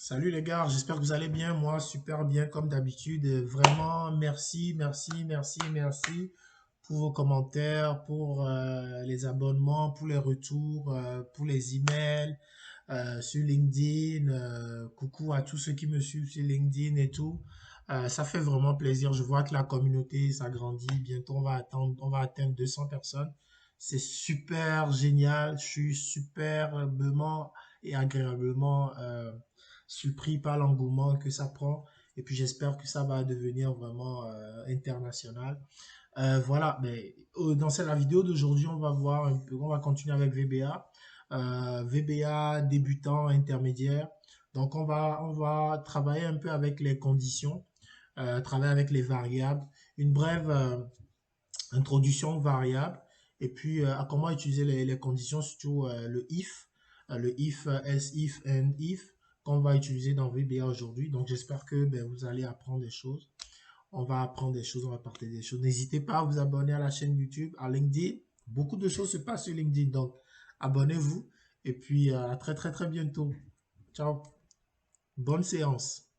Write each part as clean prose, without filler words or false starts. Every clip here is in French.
Salut les gars, j'espère que vous allez bien. Moi, super bien comme d'habitude. Vraiment, merci, merci, merci, merci pour vos commentaires, pour les abonnements, pour les retours, pour les emails sur LinkedIn. Coucou à tous ceux qui me suivent sur LinkedIn et tout. Ça fait vraiment plaisir. Je vois que la communauté s'agrandit. Bientôt, on va atteindre 200 personnes. C'est super génial. Je suis superbement et agréablement surpris par l'engouement que ça prend. Et puis j'espère que ça va devenir vraiment international. Voilà, mais dans la vidéo d'aujourd'hui, on va voir un peu, on va continuer avec VBA. VBA débutant, intermédiaire. Donc on va travailler un peu avec les conditions, travailler avec les variables, une brève introduction aux variables, et puis à comment utiliser les conditions, surtout le if, else if, and if, qu'on va utiliser dans VBA aujourd'hui. Donc j'espère que vous allez apprendre des choses. On va apprendre des choses, on va partager des choses. N'hésitez pas à vous abonner à la chaîne YouTube, à LinkedIn. Beaucoup de choses se passent sur LinkedIn, donc abonnez-vous. Et puis à très très très bientôt. Ciao. Bonne séance.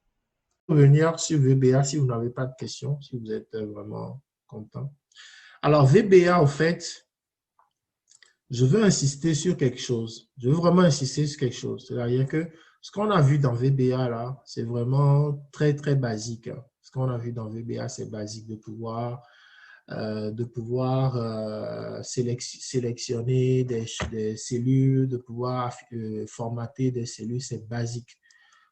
Venir sur VBA si vous n'avez pas de questions, si vous êtes vraiment content. Alors VBA, au fait, je veux insister sur quelque chose. Je veux vraiment insister sur quelque chose. C'est-à-dire que ce qu'on a vu dans VBA, là, c'est vraiment très, très basique, hein. Ce qu'on a vu dans VBA, c'est basique de pouvoir sélectionner des cellules, de pouvoir formater des cellules, c'est basique.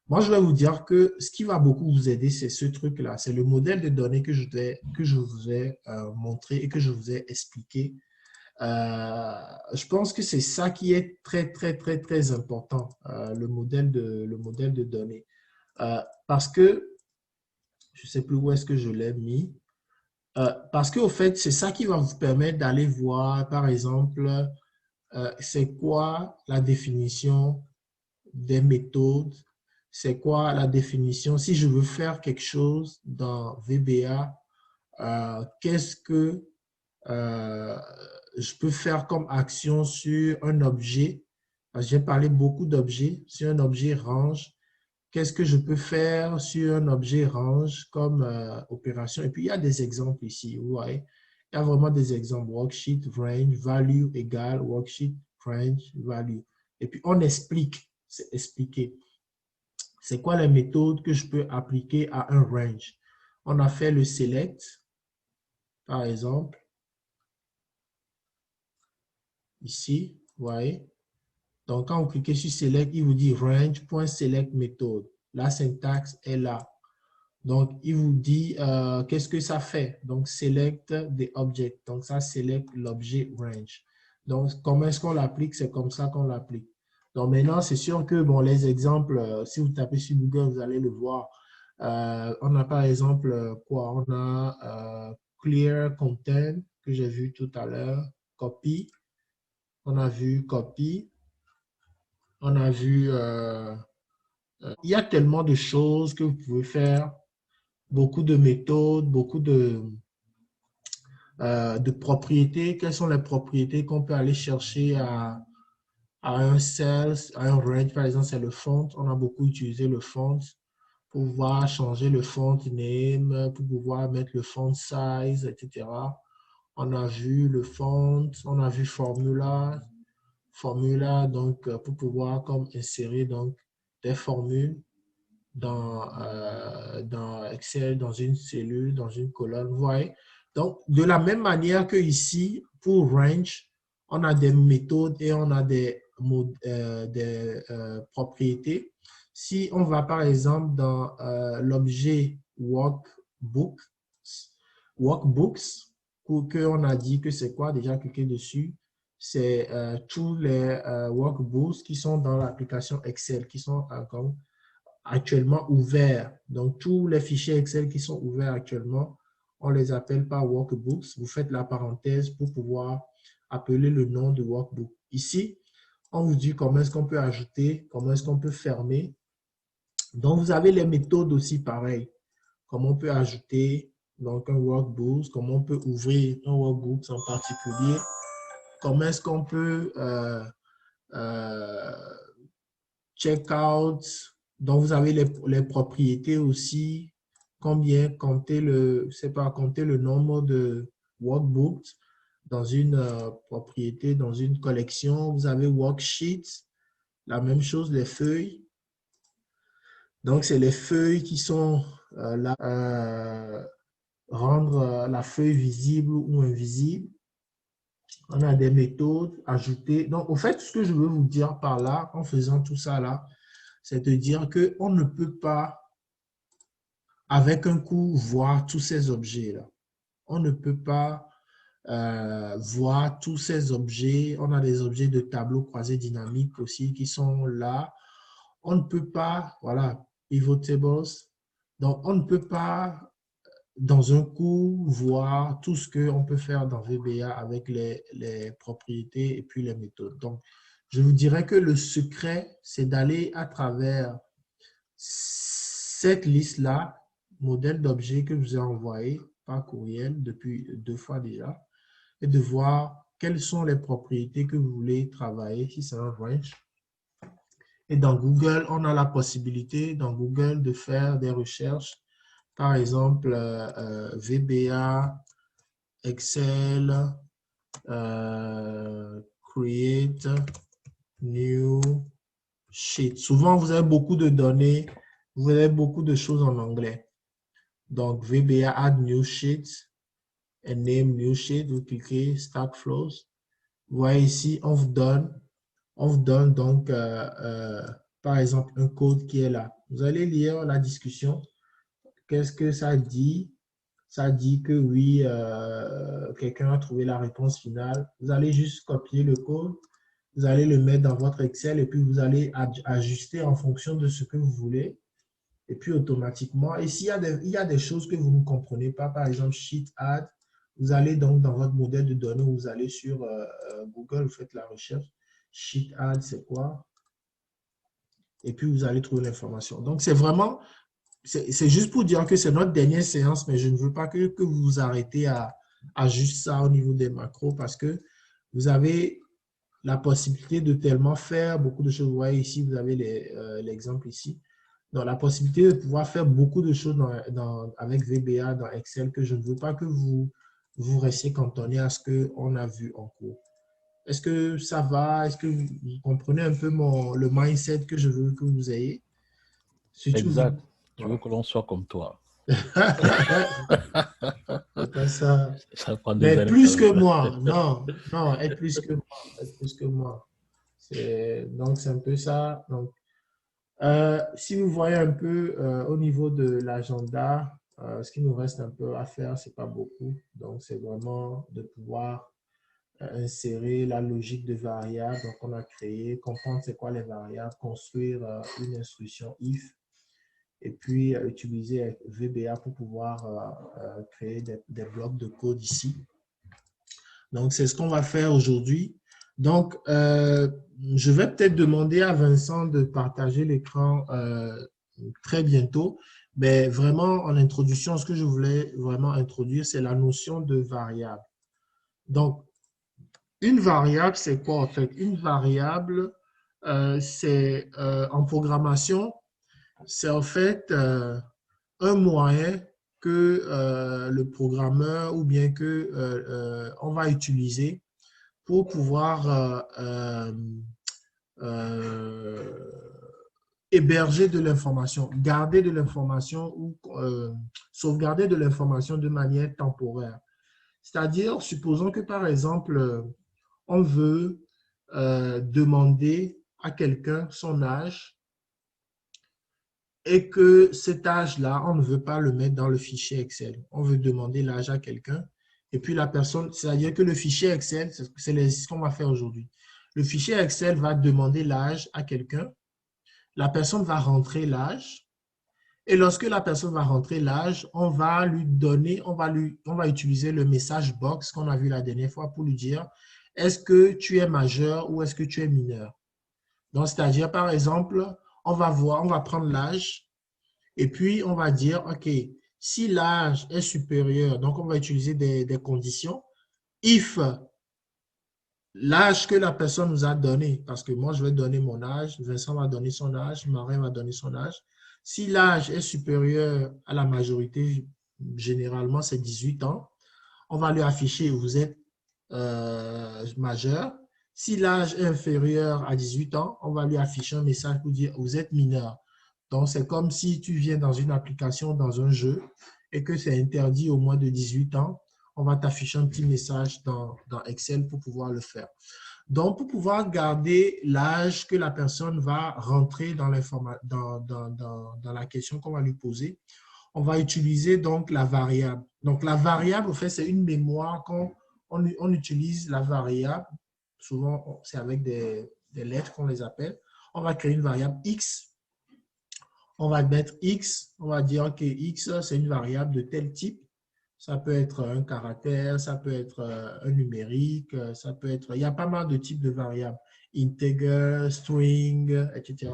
Moi, je vais vous dire que ce qui va beaucoup vous aider, c'est ce truc-là. C'est le modèle de données que je vous ai montré et que je vous ai expliqué. Je pense que c'est ça qui est très, très, très, très important, le modèle de données. Parce que, je ne sais plus où est-ce que je l'ai mis, parce qu'au fait, c'est ça qui va vous permettre d'aller voir, par exemple, c'est quoi la définition des méthodes, c'est quoi la définition, si je veux faire quelque chose dans VBA, qu'est-ce que euh, je peux faire comme action sur un objet. J'ai parlé beaucoup d'objets, sur un objet range. Qu'est-ce que je peux faire sur un objet range comme opération? Et puis, il y a des exemples ici. Vous voyez, il y a vraiment des exemples. Worksheet, range, value égale, worksheet, range, value. Et puis, on explique, c'est expliqué. C'est quoi les méthodes que je peux appliquer à un range? On a fait le select, par exemple, ici, vous voyez. Donc, quand vous cliquez sur Select, il vous dit range.select méthode. La syntaxe est là. Donc, il vous dit qu'est-ce que ça fait. Donc, select the object. Donc, ça select l'objet range. Donc, comment est-ce qu'on l'applique? C'est comme ça qu'on l'applique. Donc, maintenant, c'est sûr que bon, les exemples, si vous tapez sur Google, vous allez le voir. On a par exemple quoi? On a clear content que j'ai vu tout à l'heure. Copy. On a vu copy. On a vu, il y a tellement de choses que vous pouvez faire, beaucoup de méthodes, beaucoup de propriétés. Quelles sont les propriétés qu'on peut aller chercher à un cell, à un range, par exemple, c'est le font. On a beaucoup utilisé le font pour pouvoir changer le font name, pour pouvoir mettre le font size, etc. On a vu le font, on a vu formula donc pour pouvoir comme insérer donc des formules dans Excel, dans une cellule, dans une colonne. Vous voyez? Donc, de la même manière que ici, pour range, on a des méthodes et on a des propriétés. Si on va par exemple dans l'objet workbooks, qu'on a dit que c'est quoi, déjà cliquez dessus, c'est tous les workbooks qui sont dans l'application Excel, qui sont comme actuellement ouverts. Donc, tous les fichiers Excel qui sont ouverts actuellement, on les appelle par workbooks. Vous faites la parenthèse pour pouvoir appeler le nom de workbook. Ici, on vous dit comment est-ce qu'on peut ajouter, comment est-ce qu'on peut fermer. Donc, vous avez les méthodes aussi pareilles. Comment on peut ajouter donc un workbook, comment on peut ouvrir un workbook en particulier, comment est-ce qu'on peut euh, check out Donc, vous avez les propriétés aussi, combien compter c'est pas compter le nombre de workbooks dans une propriété, dans une collection. Vous avez worksheets, la même chose, les feuilles. Donc, c'est les feuilles qui sont là, rendre la feuille visible ou invisible. On a des méthodes ajoutées. Donc, au fait, ce que je veux vous dire par là, en faisant tout ça là, c'est de dire qu'on ne peut pas, avec un coup, voir tous ces objets-là. On ne peut pas voir tous ces objets. On a des objets de tableau croisé dynamique aussi qui sont là. On ne peut pas, voilà, pivot tables. Donc, on ne peut pas, dans un coup, voir tout ce qu'on peut faire dans VBA avec les propriétés et puis les méthodes. Donc, je vous dirais que le secret, c'est d'aller à travers cette liste-là, modèle d'objet que je vous ai envoyé par courriel depuis 2 fois déjà, et de voir quelles sont les propriétés que vous voulez travailler, si c'est un range. Et dans Google, on a la possibilité dans Google de faire des recherches, par exemple VBA, Excel, Create, New Sheet. Souvent, vous avez beaucoup de données, vous avez beaucoup de choses en anglais. Donc, VBA Add New Sheet et Name New Sheet, vous cliquez Stack Flows. Vous voyez ici, on vous donne donc, par exemple, un code qui est là. Vous allez lire la discussion. Qu'est-ce que ça dit? Ça dit que oui, quelqu'un a trouvé la réponse finale. Vous allez juste copier le code, vous allez le mettre dans votre Excel et puis vous allez ajuster en fonction de ce que vous voulez. Et puis automatiquement, et s'il y a il y a des choses que vous ne comprenez pas, par exemple Sheet Add, vous allez donc dans votre modèle de données, vous allez sur Google, vous faites la recherche. Sheet Add, c'est quoi? Et puis vous allez trouver l'information. Donc c'est vraiment, c'est juste pour dire que c'est notre dernière séance, mais je ne veux pas que vous vous arrêtez à juste ça au niveau des macros parce que vous avez la possibilité de tellement faire beaucoup de choses. Vous voyez ici, vous avez l'exemple ici. Donc, la possibilité de pouvoir faire beaucoup de choses avec VBA, dans Excel, que je ne veux pas que vous restiez cantonné à ce qu'on a vu en cours. Est-ce que ça va? Est-ce que vous comprenez un peu le mindset que je veux que vous ayez? Surtout vous. Exact. Tu veux Voilà. que l'on soit comme toi. C'est pas ça. Ça prend des Mais années quand plus que même. moi, non, non, être plus que moi, être plus que moi. Donc, c'est un peu ça. Donc, si vous voyez un peu au niveau de l'agenda, ce qui nous reste un peu à faire, c'est pas beaucoup. Donc, c'est vraiment de pouvoir insérer la logique de variables. Donc, on a créé, comprendre c'est quoi les variables, construire une instruction if, et puis utiliser VBA pour pouvoir créer des blocs de code ici. Donc, c'est ce qu'on va faire aujourd'hui. Donc, je vais peut-être demander à Vincent de partager l'écran très bientôt. Mais vraiment, en introduction, ce que je voulais vraiment introduire, c'est la notion de variable. Donc, une variable, c'est quoi en fait? Une variable, c'est en programmation, c'est en fait un moyen que le programmeur ou bien que on va utiliser pour pouvoir euh, héberger de l'information, garder de l'information ou sauvegarder de l'information de manière temporaire. C'est-à-dire, supposons que par exemple, on veut demander à quelqu'un son âge et que cet âge-là, on ne veut pas le mettre dans le fichier Excel. On veut demander l'âge à quelqu'un et puis la personne, c'est-à-dire que le fichier Excel, c'est ce qu'on va faire aujourd'hui. Le fichier Excel va demander l'âge à quelqu'un, la personne va rentrer l'âge et lorsque la personne va rentrer l'âge, on va lui donner, on va utiliser le message box qu'on a vu la dernière fois pour lui dire est-ce que tu es majeur ou est-ce que tu es mineur? Donc, c'est-à-dire, par exemple, on va prendre l'âge et puis on va dire, OK, si l'âge est supérieur, donc on va utiliser des conditions. If l'âge que la personne nous a donné, parce que moi, je vais donner mon âge, Vincent va donner son âge, Marin va donner son âge. Si l'âge est supérieur à la majorité, généralement, c'est 18 ans, on va lui afficher, vous êtes majeur. Si l'âge est inférieur à 18 ans, on va lui afficher un message pour dire, vous êtes mineur. Donc, c'est comme si tu viens dans une application, dans un jeu, et que c'est interdit au moins de 18 ans, on va t'afficher un petit message dans Excel pour pouvoir le faire. Donc, pour pouvoir garder l'âge que la personne va rentrer dans la question qu'on va lui poser, on va utiliser donc la variable. Donc, la variable, en fait, c'est une mémoire quand on utilise la variable. Souvent, c'est avec des lettres qu'on les appelle. On va créer une variable X. On va mettre X. On va dire que X, c'est une variable de tel type. Ça peut être un caractère, ça peut être un numérique, ça peut être… Il y a pas mal de types de variables. Integer, string, etc.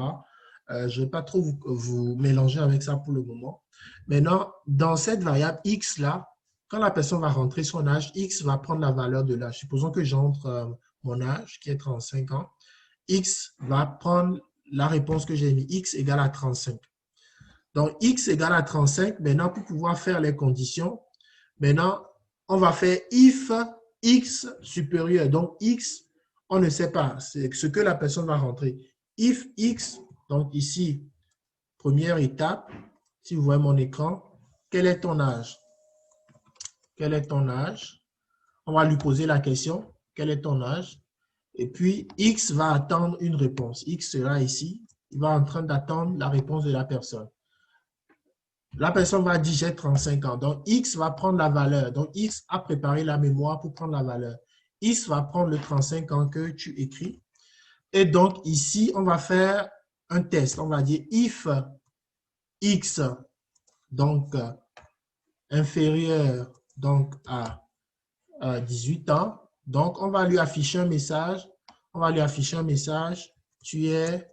Je ne vais pas trop vous mélanger avec ça pour le moment. Maintenant, dans cette variable X-là, quand la personne va rentrer son âge, X va prendre la valeur de l'âge. Supposons que j'entre mon âge, qui est 35 ans. X va prendre la réponse que j'ai mis, X égale à 35. Donc, X égale à 35. Maintenant, pour pouvoir faire les conditions, maintenant, on va faire if X supérieur. Donc, X, on ne sait pas. C'est ce que la personne va rentrer. If X, donc ici, première étape, si vous voyez mon écran, quel est ton âge? Quel est ton âge? On va lui poser la question, quel est ton âge? Et puis, X va attendre une réponse. X sera ici. Il va en train d'attendre la réponse de la personne. La personne va dire j'ai 35 ans. Donc, X va prendre la valeur. Donc, X a préparé la mémoire pour prendre la valeur. X va prendre le 35 ans que tu écris. Et donc, ici, on va faire un test. On va dire if X, donc, inférieur donc, à 18 ans. Donc, on va lui afficher un message. On va lui afficher un message. Tu es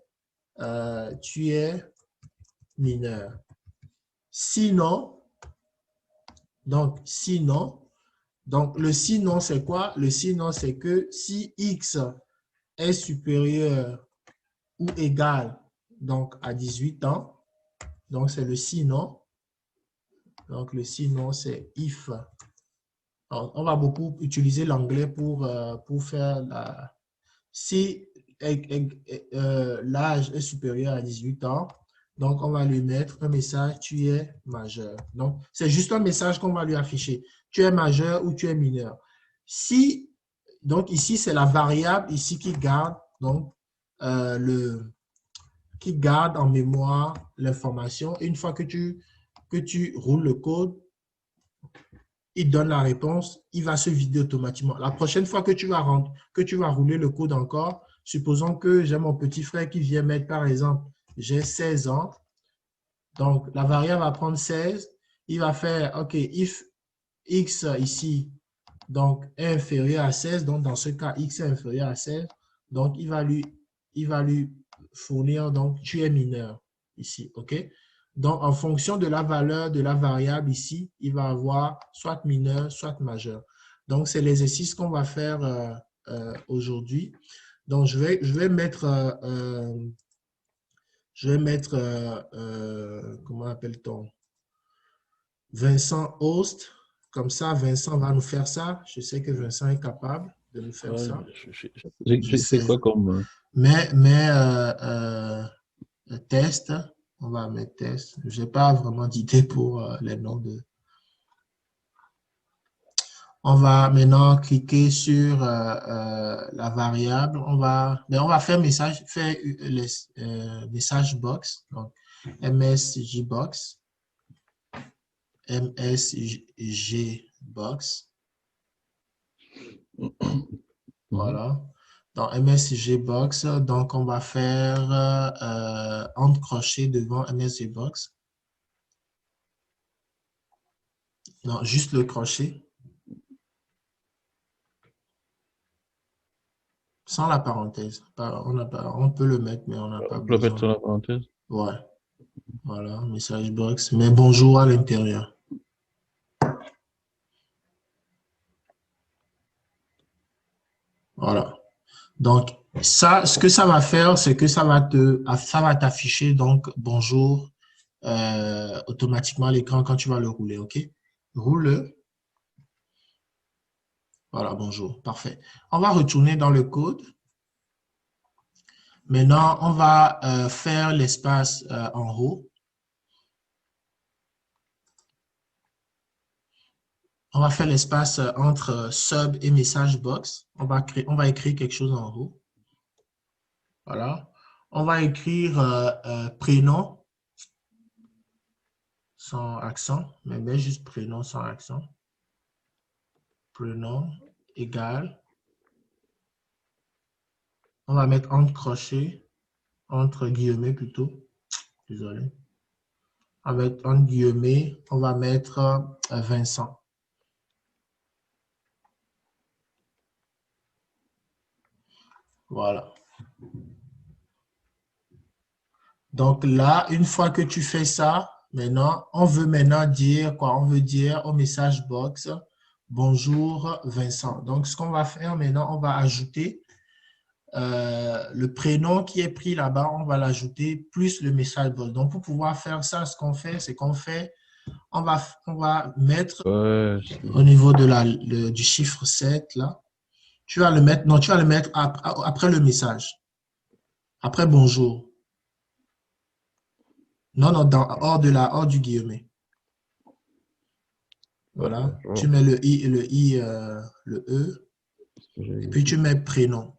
mineur. Sinon, donc, le sinon, c'est quoi? Le sinon, c'est que si X est supérieur ou égal donc, à 18 ans, donc c'est le sinon. Donc, le sinon, c'est if. Alors, on va beaucoup utiliser l'anglais pour faire la… Si l'âge est supérieur à 18 ans, donc on va lui mettre un message, tu es majeur. Donc, c'est juste un message qu'on va lui afficher. Tu es majeur ou tu es mineur. Si, donc ici, c'est la variable ici qui garde, donc, qui garde en mémoire l'information. Une fois que tu roules le code, il donne la réponse, il va se vider automatiquement. La prochaine fois que tu vas rouler le code encore, supposons que j'ai mon petit frère qui vient mettre, par exemple, j'ai 16 ans. Donc, la variable va prendre 16. Il va faire, OK, if x ici, donc, est inférieur à 16. Donc, dans ce cas, x est inférieur à 16. Donc, il va lui fournir, donc, tu es mineur ici, OK? Donc, en fonction de la valeur de la variable ici, il va avoir soit mineur, soit majeur. Donc, c'est l'exercice qu'on va faire aujourd'hui. Donc, je vais mettre, comment appelle-t-on? Vincent Host. Comme ça, Vincent va nous faire ça. Je sais que Vincent est capable de nous faire Ouais, ça. Je c'est sais. quoi comme… Mais test, on va mettre test. Je n'ai pas vraiment d'idée pour les noms de… On va maintenant cliquer sur la variable. On va faire message box. Donc, MSG box. MSG box. Voilà. Dans MSG box, donc on va faire entre crochets devant MSG box. Non, juste le crochet. Sans la parenthèse. On peut le mettre, mais on n'a pas On peut le mettre besoin. sur la parenthèse. Ouais, voilà, message box. Mais bonjour à l'intérieur. Voilà. Donc, ça, ce que ça va faire, c'est que ça va t'afficher donc bonjour automatiquement à l'écran quand tu vas le rouler, OK? Roule-le. Voilà, bonjour. Parfait. On va retourner dans le code. Maintenant, on va faire l'espace en haut. On va faire l'espace entre sub et message box. On va écrire quelque chose en haut. Voilà. On va écrire prénom sans accent, mais juste prénom sans accent. Prénom égal. On va mettre entre crochets, entre guillemets plutôt. Désolé. Avec entre guillemets, on va mettre Vincent. Voilà. Donc là, une fois que tu fais ça, maintenant, on veut maintenant dire quoi? On veut dire au message box, bonjour Vincent. Donc, ce qu'on va faire maintenant, on va ajouter le prénom qui est pris là-bas, on va l'ajouter plus le message box. Donc, pour pouvoir faire ça, ce qu'on fait, c'est qu'on fait, on va mettre au niveau de du chiffre 7, là, tu vas le mettre, non, tu vas le mettre après le message, après bonjour. Non, non, hors du guillemet. Voilà, tu mets le i, le e, et puis tu mets prénom.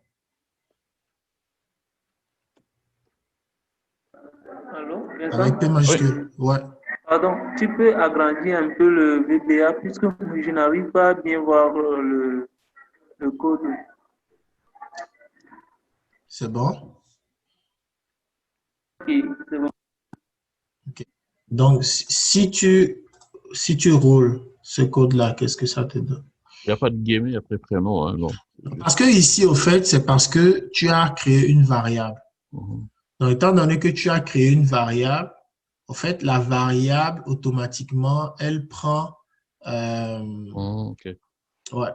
Allô, Avec P Vincent? majuscule, ouais. Pardon, tu peux agrandir un peu le VBA puisque je n'arrive pas à bien voir le code. C'est bon? Ok, c'est bon. Ok. Donc, si tu roules ce code-là, qu'est-ce que ça te donne? Il n'y a pas de gaming après prénom, hein, non. Parce que ici, au fait, c'est parce que tu as créé une variable. Mhm. Donc, étant donné que tu as créé une variable, au fait, la variable, automatiquement, elle prend... Ok. ouais,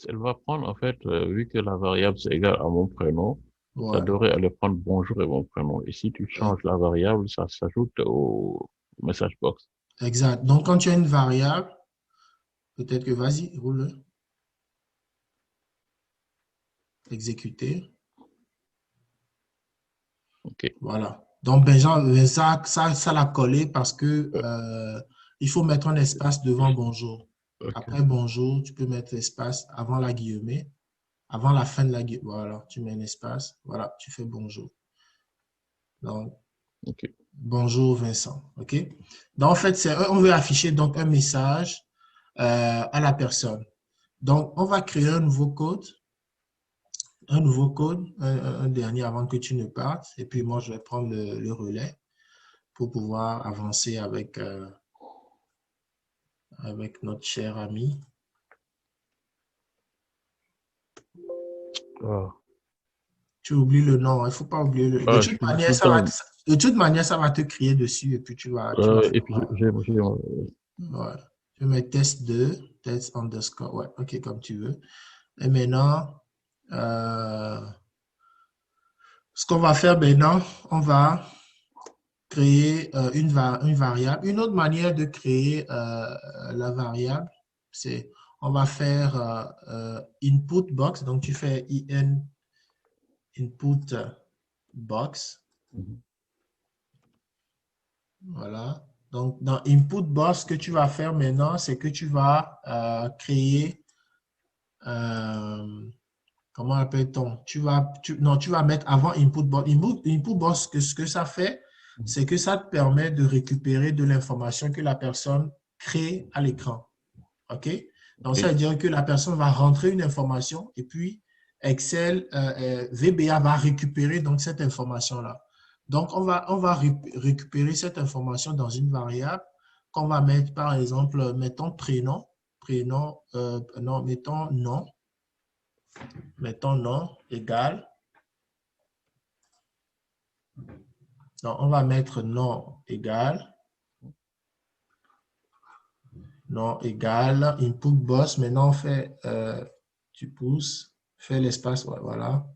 Elle va prendre, en fait, vu que la variable c'est égal à mon prénom, ça ouais, devrait aller prendre bonjour et mon prénom. Et si tu changes la variable, ça s'ajoute au message box. exact. Donc, quand tu as une variable, peut-être que vas-y, roule-le, exécuter. Ok. Voilà. Donc, Benjamin, ça l'a collé parce que il faut mettre un espace devant bonjour. Ok. Après bonjour, tu peux mettre espace avant la guillemets. Avant la fin de la guillemets. Voilà, tu mets un espace. Voilà, tu fais bonjour. Donc, Ok. bonjour Vincent. OK? Donc, en fait, on veut afficher donc un message à la personne. Donc, on va créer un nouveau code, un dernier avant que tu ne partes. Et puis, moi, je vais prendre le relais pour pouvoir avancer avec notre cher ami. Ah. Tu oublies le nom, il ne faut pas oublier le. Ah, je suis tout le temps. De toute manière, ça va te crier dessus et puis tu vas Et faire. puis, Ouais. j'ai, Ouais. Je mets test 2, test underscore. Ouais, OK, comme tu veux. Et maintenant, euh, ce qu'on va faire maintenant, on va créer une variable. Une autre manière de créer la variable, c'est on va faire input box. Donc, tu fais in input box. Mhm. Voilà. Donc, dans input box, ce que tu vas faire maintenant, c'est que tu vas créer, comment appelle-t-on? Non, tu vas mettre avant input box. Input box, ce que ça fait, c'est que ça te permet de récupérer de l'information que la personne crée à l'écran. OK? Donc, ça Ok. veut dire que la personne va rentrer une information et puis Excel, VBA va récupérer donc cette information-là. Donc, on va récupérer cette information dans une variable qu'on va mettre, par exemple, mettons prénom, non, mettons nom égal, non, on va mettre nom égal, input box, maintenant on fait, tu pousses, fais l'espace, ouais, voilà.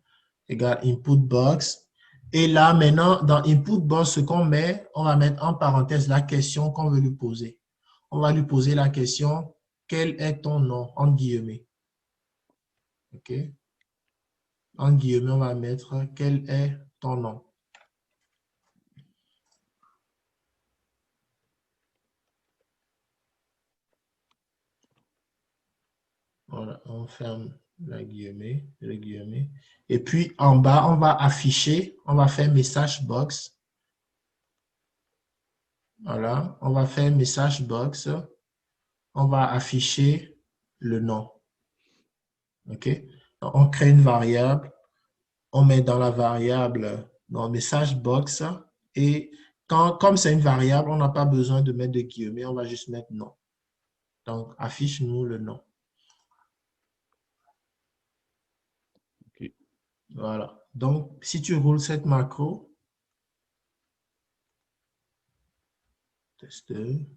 égale input box. Et là, maintenant, dans input box, ce qu'on met, on va mettre en parenthèse la question qu'on veut lui poser. On va lui poser la question, quel est ton nom, en guillemets. OK? En guillemets, on va mettre, quel est ton nom. Voilà, on ferme la guillemets, le guillemets. Et puis, en bas, on va afficher, on va faire message box. Voilà, on va faire message box. On va afficher le nom. OK? Donc, on crée une variable. On met dans la variable, dans message box. Et comme c'est une variable, on n'a pas besoin de mettre de guillemets. On va juste mettre nom. Donc, affiche-nous le nom. OK. Voilà. Donc, si tu roules cette macro, tester.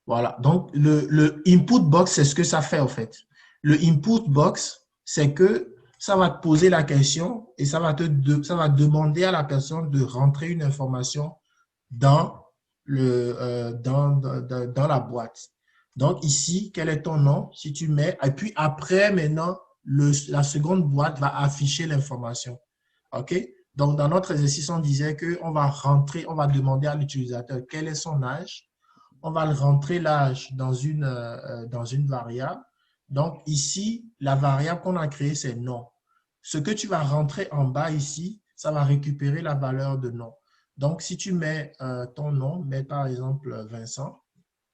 Voilà. Donc, le input box, c'est ce que ça fait, en fait. Le input box, c'est que ça va te poser la question et ça va demander à la personne de rentrer une information dans dans la boîte. Donc, ici, quel est ton nom? Si tu mets, et puis après, maintenant, la seconde boîte va afficher l'information. OK? Donc, dans notre exercice, on disait qu'on va rentrer, on va demander à l'utilisateur quel est son âge. On va le rentrer l'âge dans une variable. Donc, ici, la variable qu'on a créée, c'est nom. Ce que tu vas rentrer en bas ici, ça va récupérer la valeur de nom. Donc, si tu mets ton nom, mets par exemple Vincent,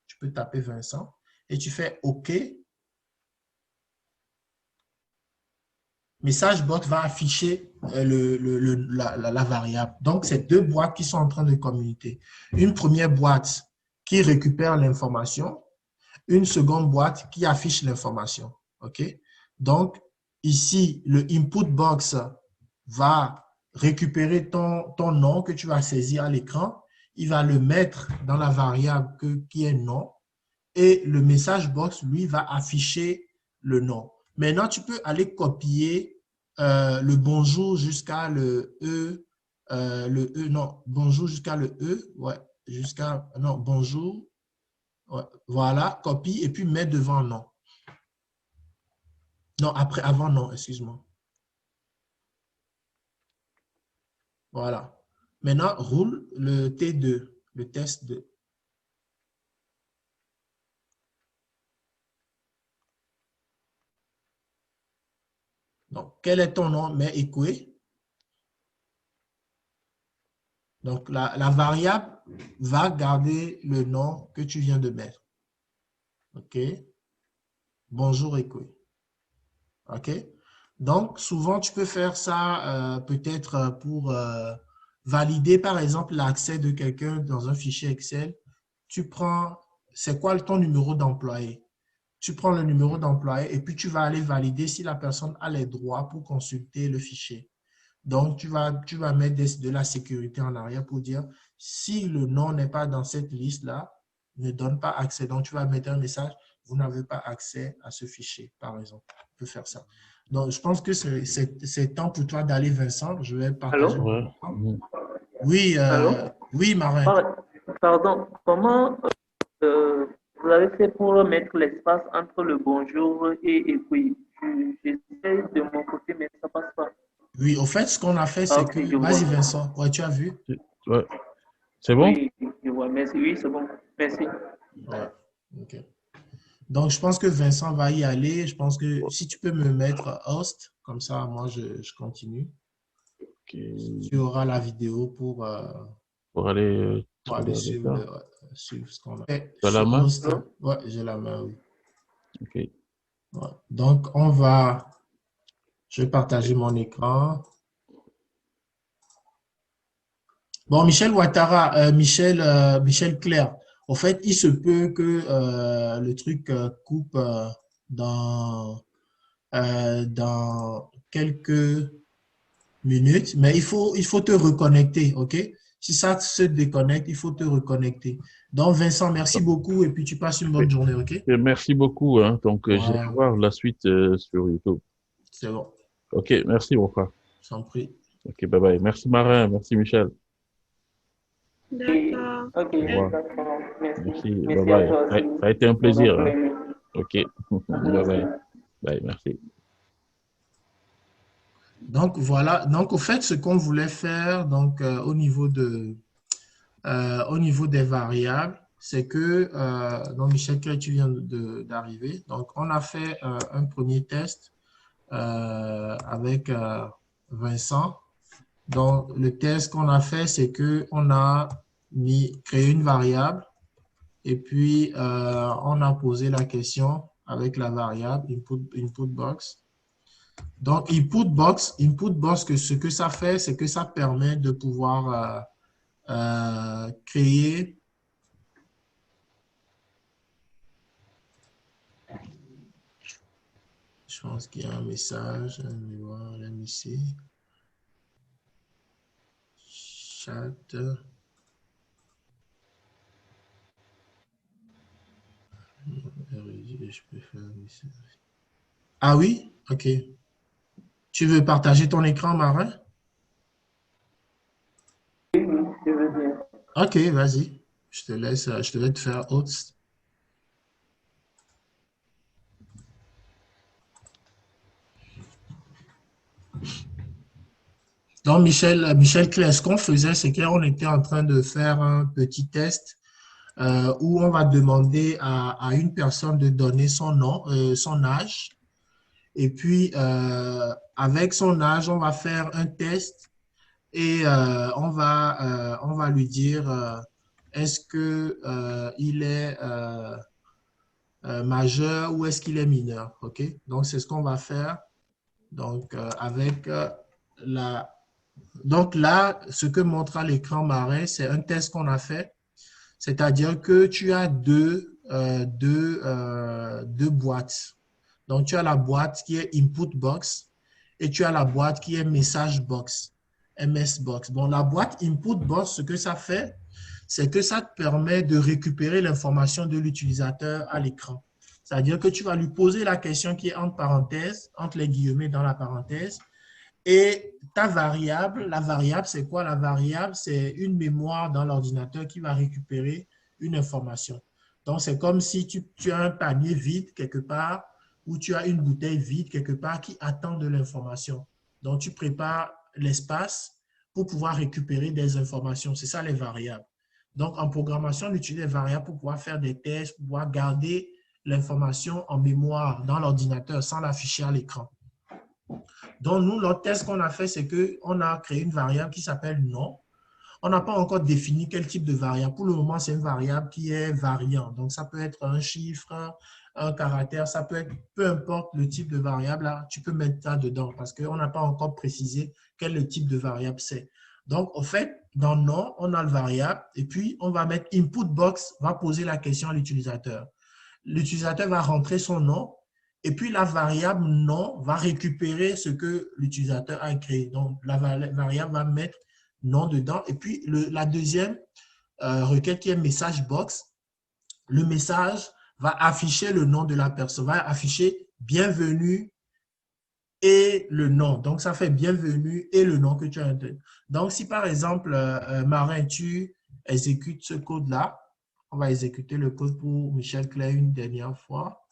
tu peux taper Vincent et tu fais OK. Message box va afficher la variable. Donc, c'est deux boîtes qui sont en train de communiquer. Une première boîte qui récupère l'information, une seconde boîte qui affiche l'information. OK? Donc, ici, le input box va récupérer ton nom que tu vas saisir à l'écran. Il va le mettre dans la variable qui est nom et le message box, lui, va afficher le nom. Maintenant, tu peux aller copier le bonjour jusqu'à non, bonjour jusqu'à le E, ouais, non, bonjour, ouais, voilà, copie et puis mets devant non. Non, avant non, excuse-moi. Voilà. Maintenant, roule le T2, le test 2. Donc, quel est ton nom? Mets Ekwe. Donc, la variable va garder le nom que tu viens de mettre. OK? Bonjour Ekwe. OK? Donc, souvent, tu peux faire ça peut-être pour valider, par exemple, l'accès de quelqu'un dans un fichier Excel. Tu prends, c'est quoi ton numéro d'employé? Tu prends le numéro d'employé et puis tu vas aller valider si la personne a les droits pour consulter le fichier. Donc, tu vas mettre de la sécurité en arrière pour dire si le nom n'est pas dans cette liste-là, ne donne pas accès. Donc, tu vas mettre un message, vous n'avez pas accès à ce fichier, par exemple. Tu peux faire ça. Donc, je pense que c'est temps pour toi d'aller, Vincent. Je vais partager. Allô? Ouais. Oui, Allô? oui, Marin. Pardon, comment vous avez fait pour mettre l'espace entre le bonjour et puis j'essaie de mon côté, mais ça passe pas. Oui, au fait, ce qu'on a fait, Ah, c'est ok, que… je vois. Vas-y, Vincent. Ouais, tu as vu? Ouais. C'est bon? Oui, je vois. Merci. Oui, c'est bon. Merci. Ouais. OK. Donc, je pense que Vincent va y aller. Je pense que si tu peux me mettre host, comme ça, moi, je continue. OK. Tu auras la vidéo Pour aller pour aller regarder ça. suivre ce qu'on a fait Tu as la sur main? host. Allô? Ouais, j'ai la main, oui. OK. Ouais. Donc, je vais partager mon écran. Bon, Michel Ouattara, Michel Clair, en fait, il se peut que le truc coupe dans quelques minutes, mais il faut te reconnecter, OK? Si ça se déconnecte, il faut te reconnecter. Donc, Vincent, merci beaucoup et puis tu passes une bonne journée, OK? Et merci beaucoup, hein. Donc, j'irai Ouais, voir la suite sur YouTube. c'est bon. Ok, merci, mon frère. J'en prie. Ok, bye bye. Merci, Marin. Merci, Michel. Et, D'accord. ok, Au revoir. d'accord. Merci. Merci, bye Merci à bye. toi Ça aussi. ça a été un Bon plaisir, hein. après-midi. Ok, À toi bye aussi. bye. Bye, merci. Donc, voilà. Donc, au fait, ce qu'on voulait faire, donc, au niveau des variables, c'est que, donc, Michel, que tu viens d'arriver. Donc, on a fait un premier test avec Vincent. Donc, le test qu'on a fait, c'est que on a créé une variable et puis on a posé la question avec la variable input box. Donc, input box, ce que ça fait, c'est que ça permet de pouvoir créer. Je pense qu'il y a un message. Let me see. Chat. Je peux faire un message. Ah oui? OK. Tu veux partager ton écran, Marin? Oui, oui, je veux bien. OK, vas-y. Je te laisse te faire autre. Donc, Michel Clair, ce qu'on faisait, c'est qu'on était en train de faire un petit test où on va demander à une personne de donner son nom, son âge. Et puis, avec son âge, on va faire un test et on va lui dire est-ce que il est majeur ou est-ce qu'il est mineur. OK? Donc, c'est ce qu'on va faire. Donc, avec la Donc là, ce que montre à l'écran Marin, c'est un test qu'on a fait. C'est-à-dire que tu as deux boîtes. Donc, tu as la boîte qui est input box et tu as la boîte qui est message box, MS box. Bon, la boîte input box, ce que ça fait, c'est que ça te permet de récupérer l'information de l'utilisateur à l'écran. C'est-à-dire que tu vas lui poser la question qui est entre parenthèses, entre les guillemets dans la parenthèse, et ta variable, la variable, c'est quoi? La variable, c'est une mémoire dans l'ordinateur qui va récupérer une information. Donc, c'est comme si tu as un panier vide quelque part ou tu as une bouteille vide quelque part qui attend de l'information. Donc, tu prépares l'espace pour pouvoir récupérer des informations. C'est ça les variables. Donc, en programmation, on utilise les variables pour pouvoir faire des tests, pour pouvoir garder l'information en mémoire dans l'ordinateur sans l'afficher à l'écran. Donc, nous, le test qu'on a fait, c'est qu'on a créé une variable qui s'appelle nom. On n'a pas encore défini quel type de variable. Pour le moment, c'est une variable qui est variant. Donc, ça peut être un chiffre, un caractère, ça peut être, peu importe le type de variable, là, tu peux mettre ça dedans parce qu'on n'a pas encore précisé quel le type de variable c'est. Donc, au fait, dans nom, on a le variable et puis on va mettre input box, va poser la question à l'utilisateur. L'utilisateur va rentrer son nom et puis la variable nom va récupérer ce que l'utilisateur a créé. Donc, la variable va mettre nom dedans. Et puis, la deuxième requête qui est message box, le message va afficher le nom de la personne, va afficher bienvenue et le nom. Donc, ça fait bienvenue et le nom que tu as intégré. Donc, si par exemple, Marin, tu exécutes ce code-là, on va exécuter le code pour Michel Clair une dernière fois.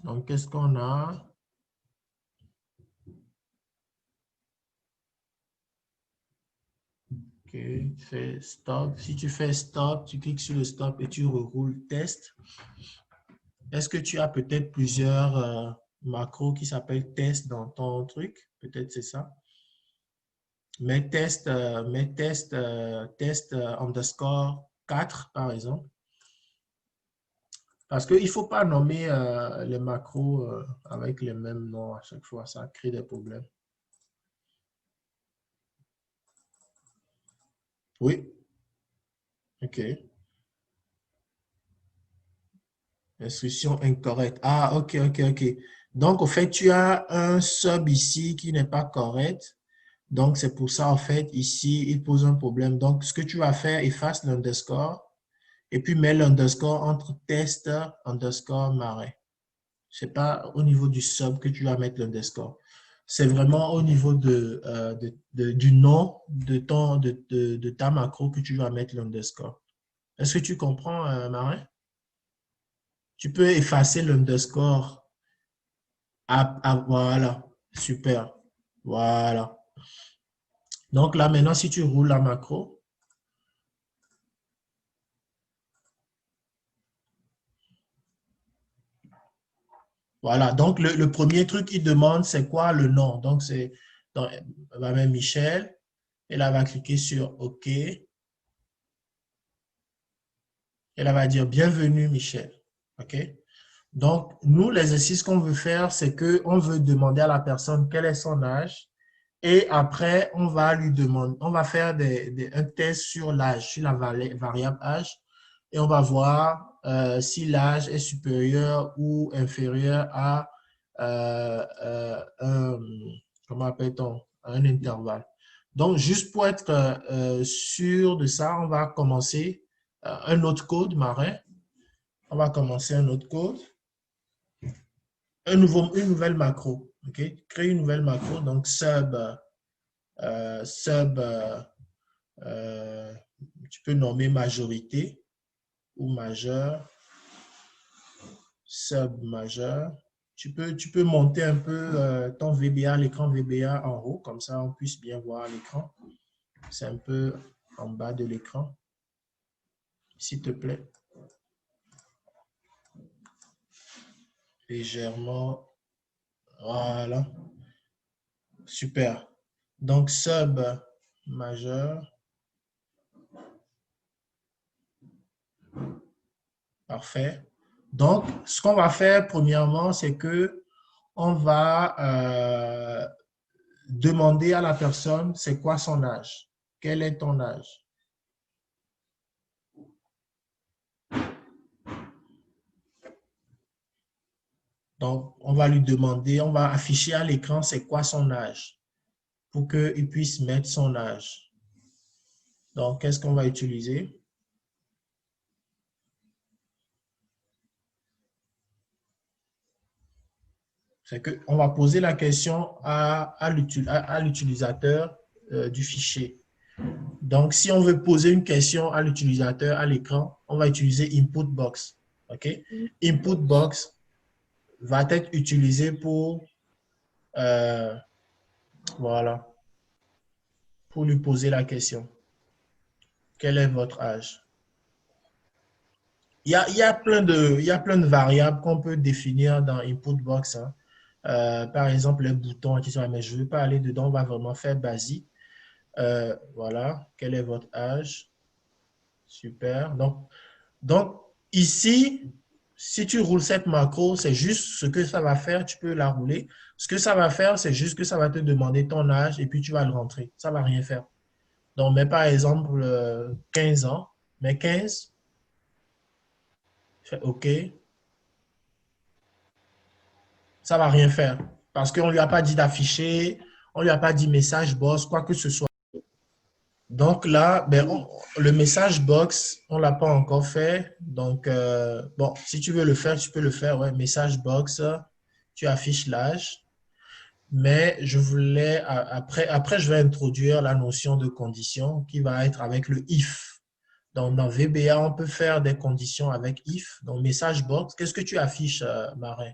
Donc, qu'est-ce qu'on a? OK, fais stop. Si tu fais stop, tu cliques sur le stop et tu reroules test. Est-ce que tu as peut-être plusieurs macros qui s'appellent test dans ton truc? Peut-être c'est ça. Mets test underscore 4, par exemple. Parce qu'il ne faut pas nommer les macros avec les mêmes noms à chaque fois. Ça crée des problèmes. Oui. OK. Instruction incorrecte. Ah, OK, OK, OK. Donc, au fait, tu as un sub ici qui n'est pas correct. Donc, c'est pour ça, en fait, ici, il pose un problème. Donc, ce que tu vas faire, efface l'underscore et puis mets l'underscore entre test underscore Marais. C'est pas au niveau du sub que tu vas mettre l'underscore. C'est vraiment au niveau du nom de ta macro que tu vas mettre l'underscore. Est-ce que tu comprends, Marais? Tu peux effacer l'underscore. Voilà, super. Voilà. Donc là, maintenant, si tu roules la macro, voilà. Donc, le premier truc qu'il demande, c'est quoi le nom? Donc, elle va mettre Michel. Et là, elle va cliquer sur OK. Et elle va dire bienvenue, Michel. OK? Donc, nous, l'exercice qu'on veut faire, c'est qu'on veut demander à la personne quel est son âge. Et après, on va lui demander, on va faire un test sur l'âge, sur la variable âge. Et on va voir si l'âge est supérieur ou inférieur à comment appelle-t-on, un intervalle. Donc, juste pour être sûr de ça, on va commencer un autre code marin. On va commencer un autre code. Une nouvelle macro. OK? Créer une nouvelle macro. Donc, tu peux nommer majorité ou majeur, sub majeur. Tu peux monter un peu ton VBA, l'écran VBA en haut, comme ça on puisse bien voir l'écran. C'est un peu en bas de l'écran, s'il te plaît. Légèrement. Voilà. Super. Donc, sub majeur. Parfait. Donc, ce qu'on va faire premièrement, c'est que on va demander à la personne c'est quoi son âge. Quel est ton âge? Donc, on va lui demander, on va afficher à l'écran c'est quoi son âge pour qu'il puisse mettre son âge. Donc, qu'est-ce qu'on va utiliser? C'est qu'on va poser la question à l'utilisateur du fichier. Donc, si on veut poser une question à l'utilisateur à l'écran, on va utiliser input box. OK? Input box va être utilisé pour, voilà, pour lui poser la question. Quel est votre âge? Il y a plein de variables qu'on peut définir dans input box. Hein. Par exemple, les boutons, etc. Mais je ne veux pas aller dedans, on va vraiment faire basique. Voilà, quel est votre âge? Super. Donc, ici, si tu roules cette macro, c'est juste ce que ça va faire, tu peux la rouler. Ce que ça va faire, c'est juste que ça va te demander ton âge et puis tu vas le rentrer. Ça ne va rien faire. Donc, mets par exemple 15 ans, mais 15, fais OK, ça ne va rien faire. Parce qu'on ne lui a pas dit d'afficher, on ne lui a pas dit message boss, quoi que ce soit. Donc là, ben, le message box, on ne l'a pas encore fait. Donc, bon, si tu veux le faire, tu peux le faire. Ouais, message box, tu affiches l'âge. Mais je voulais, après, je vais introduire la notion de condition qui va être avec le if. Donc, dans VBA, on peut faire des conditions avec if. Donc, message box, qu'est-ce que tu affiches, Marin?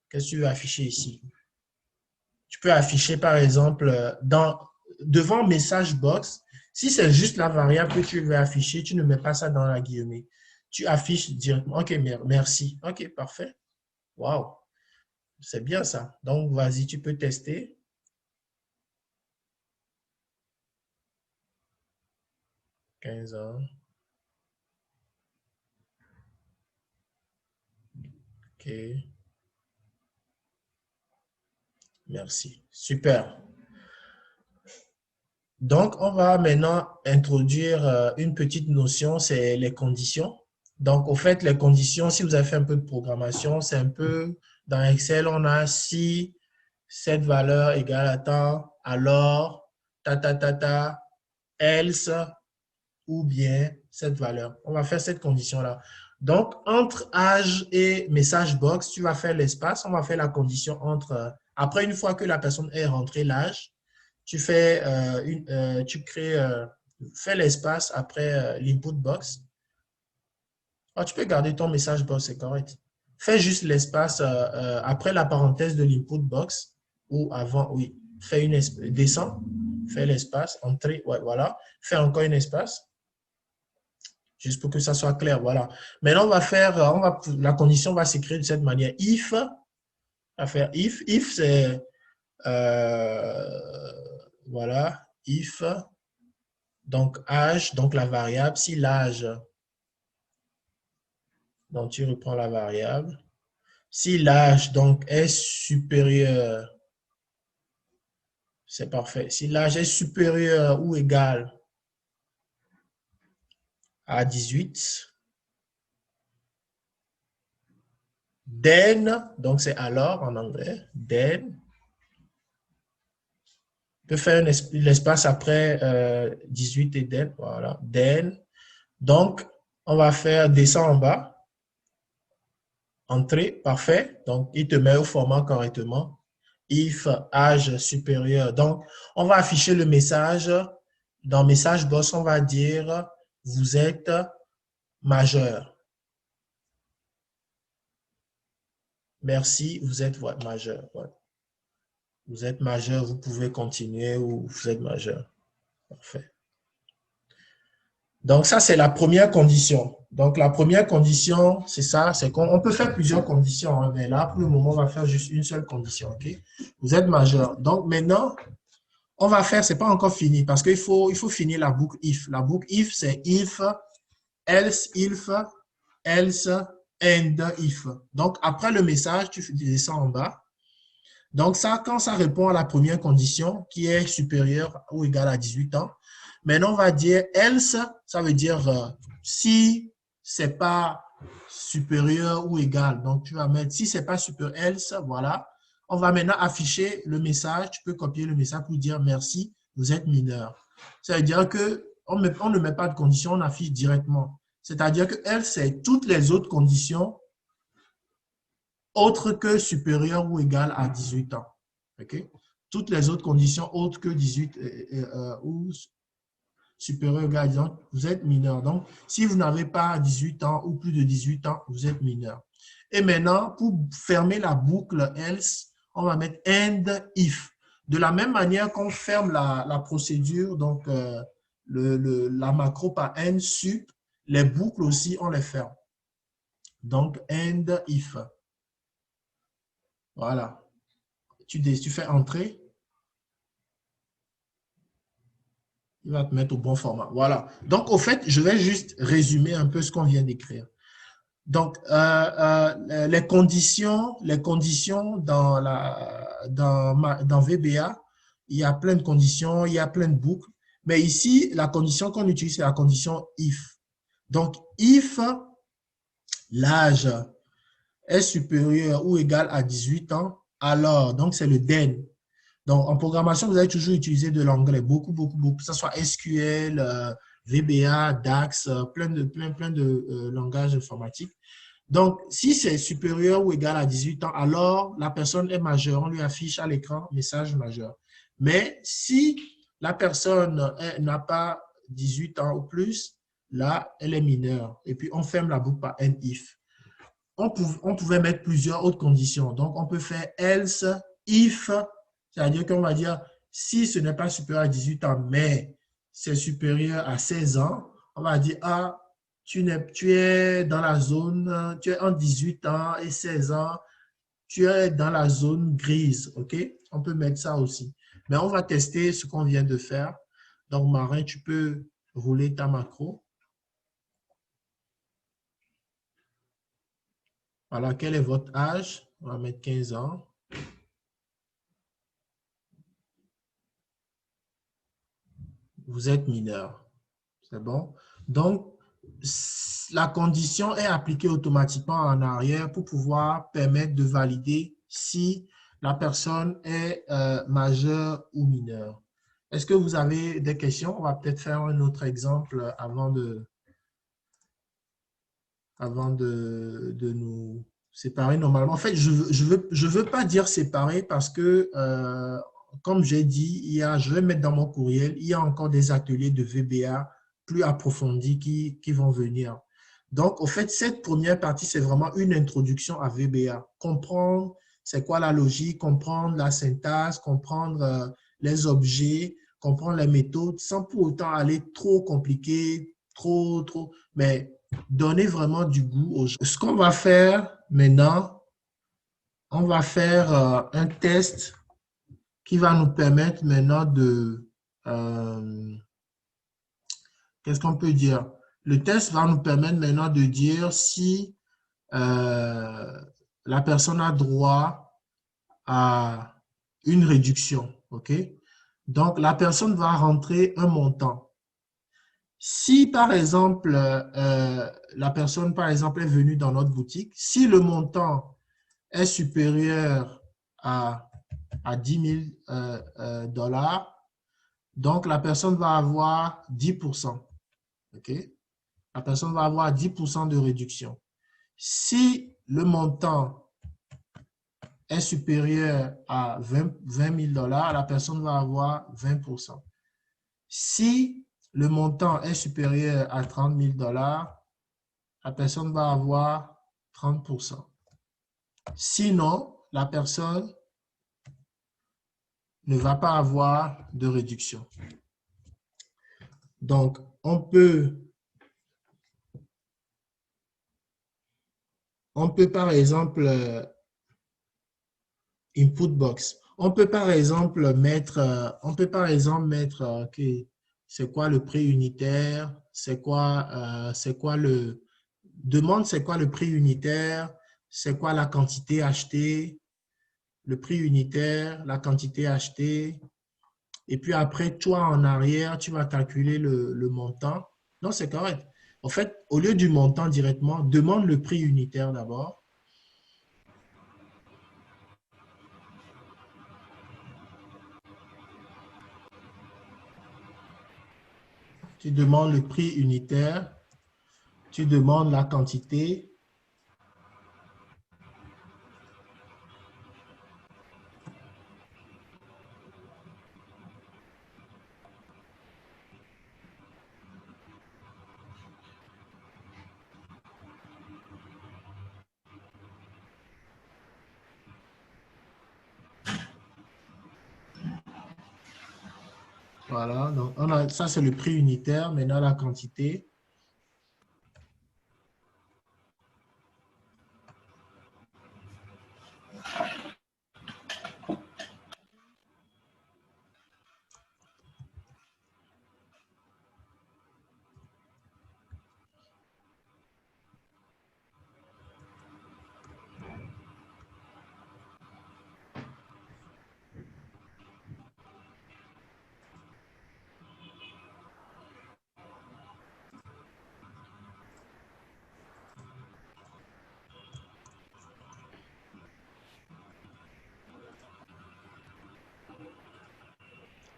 Qu'est-ce que tu veux afficher ici? Tu peux afficher, par exemple, devant message box, si c'est juste la variable que tu veux afficher, tu ne mets pas ça dans la guillemets. Tu affiches directement. OK, merci. OK, parfait. Wow, c'est bien ça. Donc, vas-y, tu peux tester. « 15 ans. » OK. Merci. Super. Donc, on va maintenant introduire une petite notion, c'est les conditions. Donc, au fait, les conditions, si vous avez fait un peu de programmation, c'est un peu, dans Excel, on a si cette valeur égale à temps, alors, else, ou bien cette valeur. On va faire cette condition-là. Donc, entre âge et message box, tu vas faire l'espace. On va faire la condition entre... après, une fois que la personne est rentrée l'âge, tu fais tu crées... fais l'espace après l'input box. Ah, tu peux garder ton message box, c'est correct. Fais juste l'espace après la parenthèse de l'input box ou avant, oui. Fais une descends, fais l'espace, entrée, ouais, voilà. Fais encore un espace, juste pour que ça soit clair, voilà. Maintenant, on va faire, la condition va s'écrire de cette manière. If, on va faire if. If, c'est, voilà, if, donc âge, donc la variable. Si l'âge, donc tu reprends la variable. Si l'âge donc est supérieur, c'est parfait. Si l'âge est supérieur ou égal à 18, then, donc c'est alors en anglais, then, on peut faire l'espace après 18 et then, voilà, then. Donc, on va faire descend en bas, entrée, parfait. Donc, il te met au format correctement. If âge supérieur. Donc, on va afficher le message. Dans message box, on va dire vous êtes majeur. Merci, vous êtes majeur. Ouais. Vous êtes majeur, vous pouvez continuer ou vous êtes majeur. Parfait. Donc, ça, c'est la première condition. Donc, la première condition, c'est ça, c'est qu'on peut faire plusieurs conditions, hein, mais là, pour le moment, on va faire juste une seule condition, OK? Vous êtes majeur. Donc, maintenant, on va faire, c'est pas encore fini, parce qu'il faut finir la boucle if. La boucle if, c'est if, else, and if. Donc, après le message, tu descends en bas. Donc, ça, quand ça répond à la première condition, qui est supérieure ou égale à 18 ans, maintenant, on va dire else, ça veut dire si c'est pas supérieur ou égal. Donc, tu vas mettre si c'est pas supérieur, else, voilà. On va maintenant afficher le message. Tu peux copier le message pour dire merci, vous êtes mineur. Ça veut dire que on ne met pas de condition, on affiche directement. C'est-à-dire que else, c'est toutes les autres conditions autre que supérieur ou égal à 18 ans. Okay? Toutes les autres conditions autres que 18 ou supérieur ou égal à 18 ans, vous êtes mineur. Donc, si vous n'avez pas 18 ans ou plus de 18 ans, vous êtes mineur. Et maintenant, pour fermer la boucle else, on va mettre and if. De la même manière qu'on ferme la procédure, donc la macro par and sup, les boucles aussi, on les ferme. Donc, and if. Voilà. Tu fais entrer. Il va te mettre au bon format. Voilà. Donc, au fait, je vais juste résumer un peu ce qu'on vient d'écrire. Donc, les conditions dans VBA, il y a plein de conditions, il y a plein de boucles. Mais ici, la condition qu'on utilise, c'est la condition if. Donc, if l'âge est supérieur ou égal à 18 ans, alors, donc c'est le then. Donc, en programmation, vous allez toujours utiliser de l'anglais, beaucoup, que ce soit SQL, VBA, DAX, plein de langages informatiques. Donc, si c'est supérieur ou égal à 18 ans, alors la personne est majeure. On lui affiche à l'écran message majeur. Mais si la personne n'a pas 18 ans ou plus, là, elle est mineure. Et puis, on ferme la boucle par end if. On pouvait mettre plusieurs autres conditions. Donc, on peut faire else, if, c'est-à-dire qu'on va dire, si ce n'est pas supérieur à 18 ans, mais c'est supérieur à 16 ans, on va dire, ah, tu es dans la zone, tu es en 18 ans et 16 ans, tu es dans la zone grise, OK? On peut mettre ça aussi. Mais on va tester ce qu'on vient de faire. Donc, Marin, tu peux rouler ta macro. Voilà, quel est votre âge? On va mettre 15 ans. Vous êtes mineur. C'est bon? Donc, la condition est appliquée automatiquement en arrière pour pouvoir permettre de valider si la personne est majeure ou mineure. Est-ce que vous avez des questions? On va peut-être faire un autre exemple avant de nous séparer normalement. En fait, je veux pas dire séparer parce que, comme j'ai dit, je vais mettre dans mon courriel, il y a encore des ateliers de VBA plus approfondis qui vont venir. Donc, au fait, cette première partie, c'est vraiment une introduction à VBA. Comprendre c'est quoi la logique, comprendre la syntaxe, comprendre les objets, comprendre les méthodes, sans pour autant aller trop compliqué, trop, mais donner vraiment du goût aux gens. Ce qu'on va faire maintenant, on va faire un test qui va nous permettre maintenant euh, qu'est-ce qu'on peut dire? Le test va nous permettre maintenant de dire si la personne a droit à une réduction. OK? Donc, la personne va rentrer un montant. Si, par exemple, la personne, par exemple, est venue dans notre boutique, si le montant est supérieur à, à 10 000 dollars, donc la personne va avoir 10%. OK? La personne va avoir 10% de réduction. Si le montant est supérieur à 20 000 dollars, la personne va avoir 20%. Si le montant est supérieur à 30 000 dollars, la personne va avoir 30%. Sinon, la personne ne va pas avoir de réduction. Donc, on peut par exemple, input box. On peut par exemple mettre, ok, c'est quoi le prix unitaire, c'est quoi demande c'est quoi le prix unitaire, c'est quoi la quantité achetée, le prix unitaire, la quantité achetée, et puis après, toi en arrière, tu vas calculer le montant. Non, c'est correct. En fait, au lieu du montant directement, demande le prix unitaire d'abord. Tu demandes le prix unitaire, tu demandes la quantité. Voilà, donc ça c'est le prix unitaire, maintenant la quantité.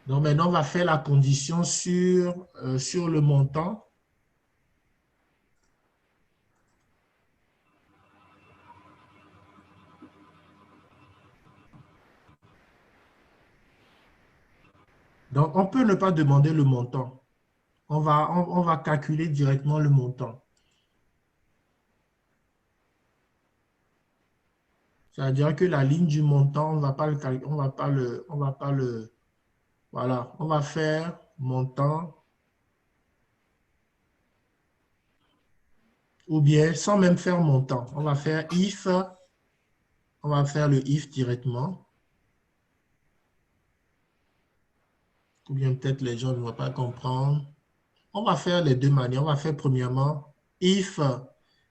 Donc maintenant on va faire la condition sur le montant. Donc on peut ne pas demander le montant. On va calculer directement le montant. C'est-à-dire que la ligne du montant, on va pas le calculer, on va pas le, voilà, on va faire montant ou bien sans même faire montant. On va faire if, on va faire le if directement. Ou bien peut-être les gens ne vont pas comprendre. On va faire les deux manières. On va faire premièrement if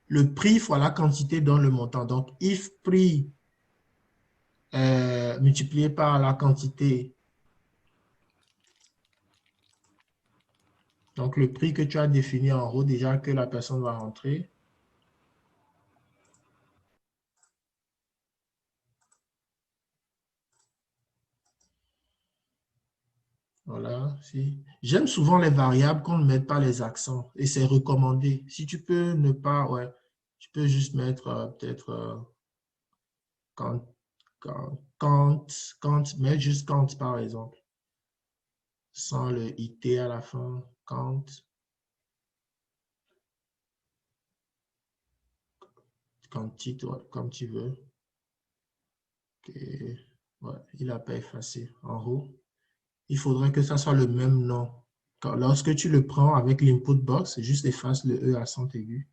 le prix fois la quantité dans le montant. Donc, if prix multiplié par la quantité. Donc, le prix que tu as défini en haut, déjà que la personne va rentrer. Voilà. si. J'aime souvent les variables qu'on ne met pas les accents et c'est recommandé. Si tu peux ne pas, ouais, tu peux juste mettre peut-être quand, mets juste quand par exemple, sans le IT à la fin, quand titre, ouais, comme tu veux. Ok, ouais, il n'a pas effacé en haut. Il faudrait que ça soit le même nom. Lorsque tu le prends avec l'input box, juste efface le E accent aigu.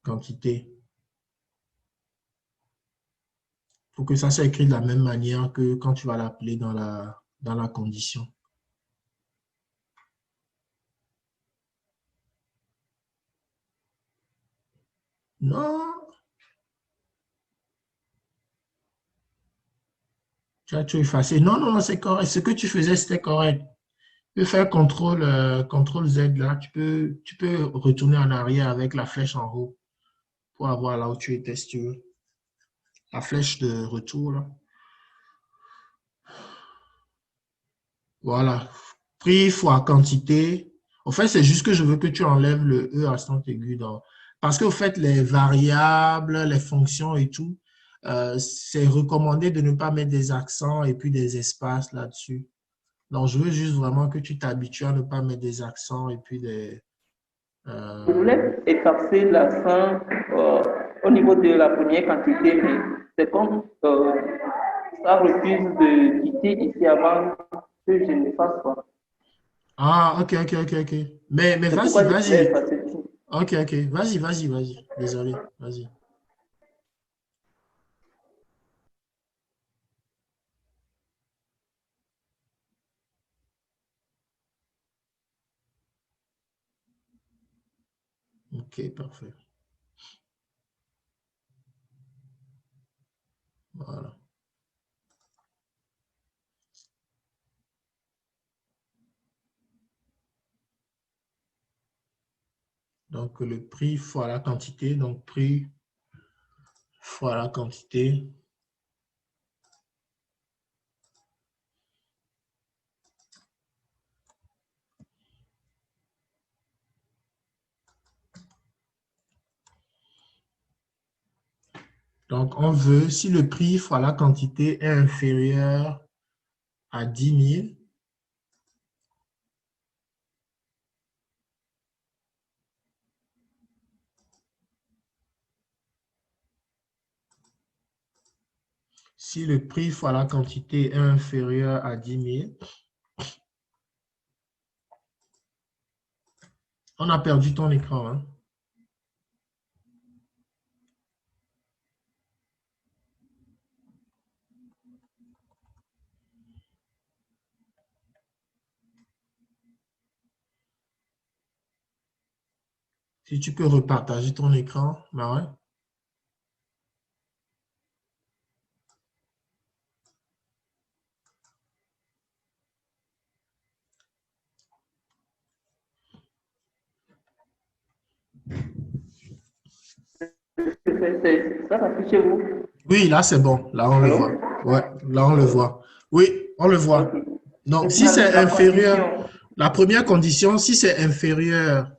Quantité. Il faut que ça soit écrit de la même manière que quand tu vas l'appeler dans la condition. Non, tu as tout effacé. Non, non, non, c'est correct. Ce que tu faisais, c'était correct. Tu peux faire CTRL Z là. Tu peux retourner en arrière avec la flèche en haut pour avoir là où tu étais si tu veux. La flèche de retour là. Voilà. Prix fois quantité. En fait, c'est juste que je veux que tu enlèves le E accent aigu dans. Parce qu'au fait, les variables, les fonctions et tout, c'est recommandé de ne pas mettre des accents et puis des espaces là-dessus. Donc, je veux juste vraiment que tu t'habitues à ne pas mettre des accents et puis des. Je euh, voulais effacer l'accent au niveau de la première quantité, mais c'est comme ça refuse de quitter ici avant que je ne fasse pas. Ah, ok, ok, ok, ok. Mais C'est vas-y, pourquoi je voulais vas-y. effacer tout. Ok, ok. Vas-y, vas-y, vas-y. Désolé. Vas-y. Ok, parfait. Voilà. Donc, le prix fois la quantité. Donc, prix fois la quantité. Donc, on veut, si le prix fois la quantité est inférieur à 10 000, si le prix fois la quantité est inférieur à 10 000, on a perdu ton écran, hein. Si tu peux repartager ton écran, Marie. C'est ça s'affiche chez vous. Oui, là, c'est bon. Là, on le Allô? voit. Ouais, là, on le voit. Oui, on le Ok. voit. Donc, si Maintenant, c'est la inférieur, condition. la première condition, si c'est inférieur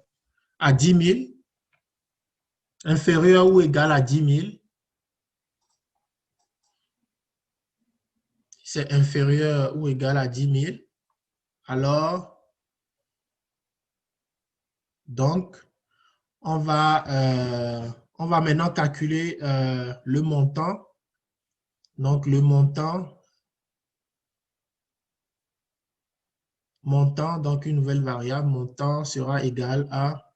à 10 000, inférieur ou égal à 10 000, si c'est inférieur ou égal à 10 000, alors, donc, on va maintenant calculer le montant. Donc, le montant, donc une nouvelle variable, montant sera égal à,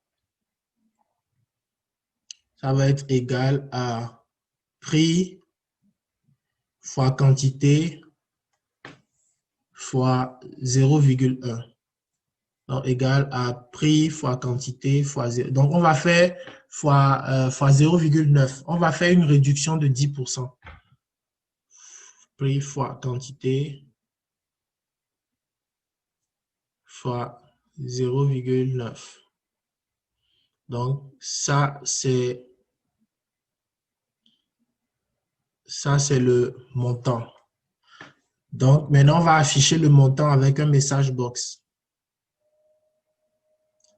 ça va être égal à prix fois quantité fois 0,1. Donc, égal à prix fois quantité fois 0. Donc, on va faire fois 0,9. On va faire une réduction de 10%. Prix fois quantité fois 0,9. Donc, ça, c'est le montant. Donc, maintenant, on va afficher le montant avec un message box.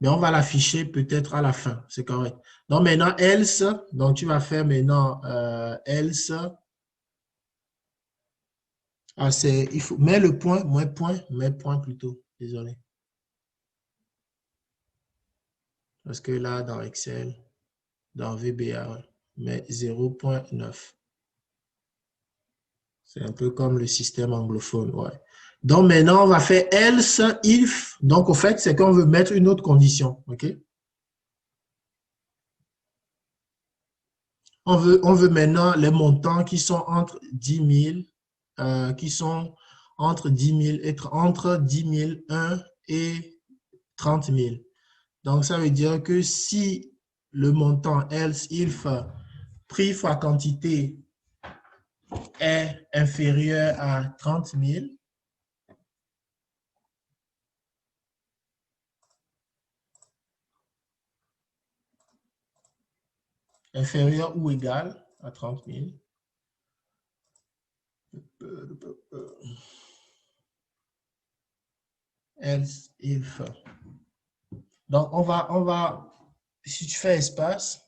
Mais on va l'afficher peut-être à la fin, c'est correct. Donc, maintenant, else, donc tu vas faire maintenant else. Ah, il faut, mets le point, mets point plutôt, désolé. Parce que là, dans Excel, dans VBA, ouais, mets 0.9. C'est un peu comme le système anglophone, ouais. Donc, maintenant, on va faire else if. Donc, au fait, c'est qu'on veut mettre une autre condition, OK? On veut maintenant les montants qui sont entre 10 000, qui sont entre 10 000 et entre 10 001 et 30 000. Donc, ça veut dire que si le montant else if prix fois quantité est inférieur à 30 000, inférieur ou égal à 30 000, else if. Donc, si tu fais espace,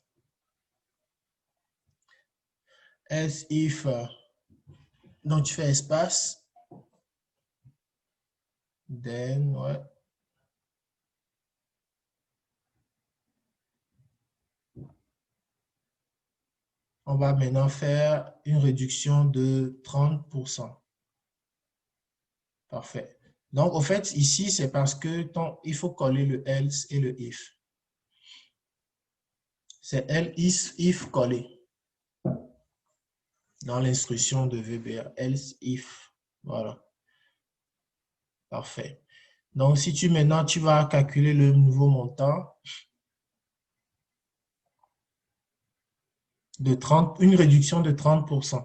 else if, donc tu fais espace, then, ouais. On va maintenant faire une réduction de 30%. Parfait. Donc, au fait, ici, c'est parce que il faut coller le else et le if. C'est else if collé dans l'instruction de VBA. Else if. Voilà. Parfait. Donc, si maintenant, tu vas calculer le nouveau montant de 30, une réduction de 30%.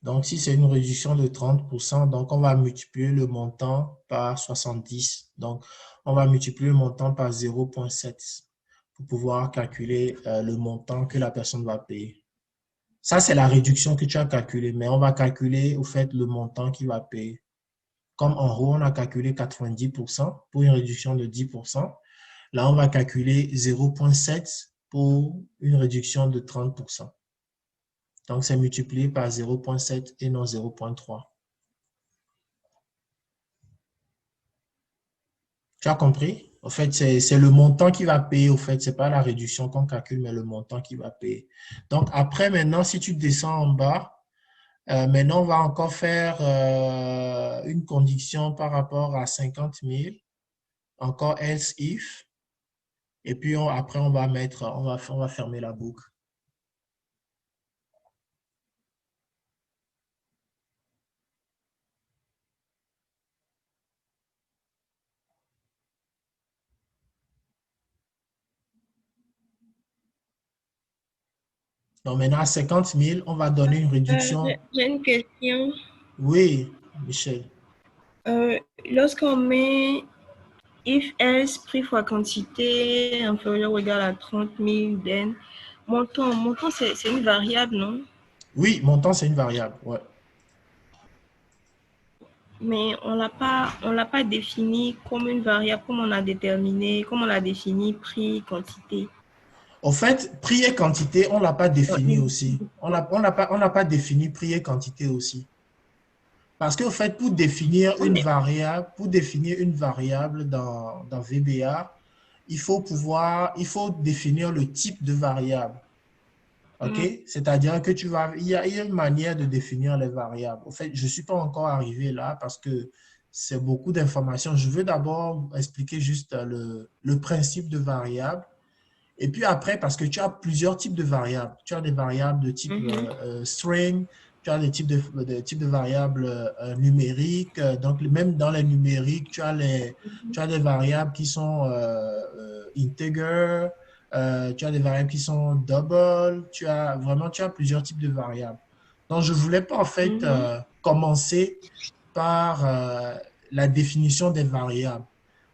Donc, si c'est une réduction de 30%, donc on va multiplier le montant par 70. Donc, on va multiplier le montant par 0,7 pour pouvoir calculer le montant que la personne va payer. Ça, c'est la réduction que tu as calculée, mais on va calculer au fait le montant qu'il va payer. Comme en haut, on a calculé 90% pour une réduction de 10%. Là, on va calculer 0,7 pour une réduction de 30%. Donc, c'est multiplié par 0,7 et non 0,3. Tu as compris? En fait, c'est le montant qui va payer. Au fait, ce n'est pas la réduction qu'on calcule, mais le montant qui va payer. Donc, après, maintenant, si tu descends en bas, maintenant, on va encore faire une condition par rapport à 50 000. Encore else if. Et puis, après, on va fermer la boucle. Donc, maintenant, à 50 000, on va donner une réduction. J'ai une question. Oui, Michel. Lorsqu'on met if else prix fois quantité inférieure ou égale à 30 000, then montant c'est une variable, non? Oui, montant, c'est une variable. Ouais. Mais on l'a pas défini comme une variable, comme on a déterminé, comme on l'a défini prix, quantité. Au fait, prix et quantité, on ne l'a pas défini aussi. On n'a pas défini prix et quantité aussi. Parce qu'au fait, pour définir une variable dans VBA, il faut définir le type de variable. OK? C'est-à-dire que il y a une manière de définir les variables. Au fait, je ne suis pas encore arrivé là parce que c'est beaucoup d'informations. Je veux d'abord expliquer juste le principe de variable. Et puis après, parce que tu as plusieurs types de variables. Tu as des variables de type string, tu as des types de variables numériques. Donc, même dans les numériques, tu as des variables qui sont integer, tu as des variables qui sont double. Tu as plusieurs types de variables. Donc, je ne voulais pas en fait Mhm. commencer par la définition des variables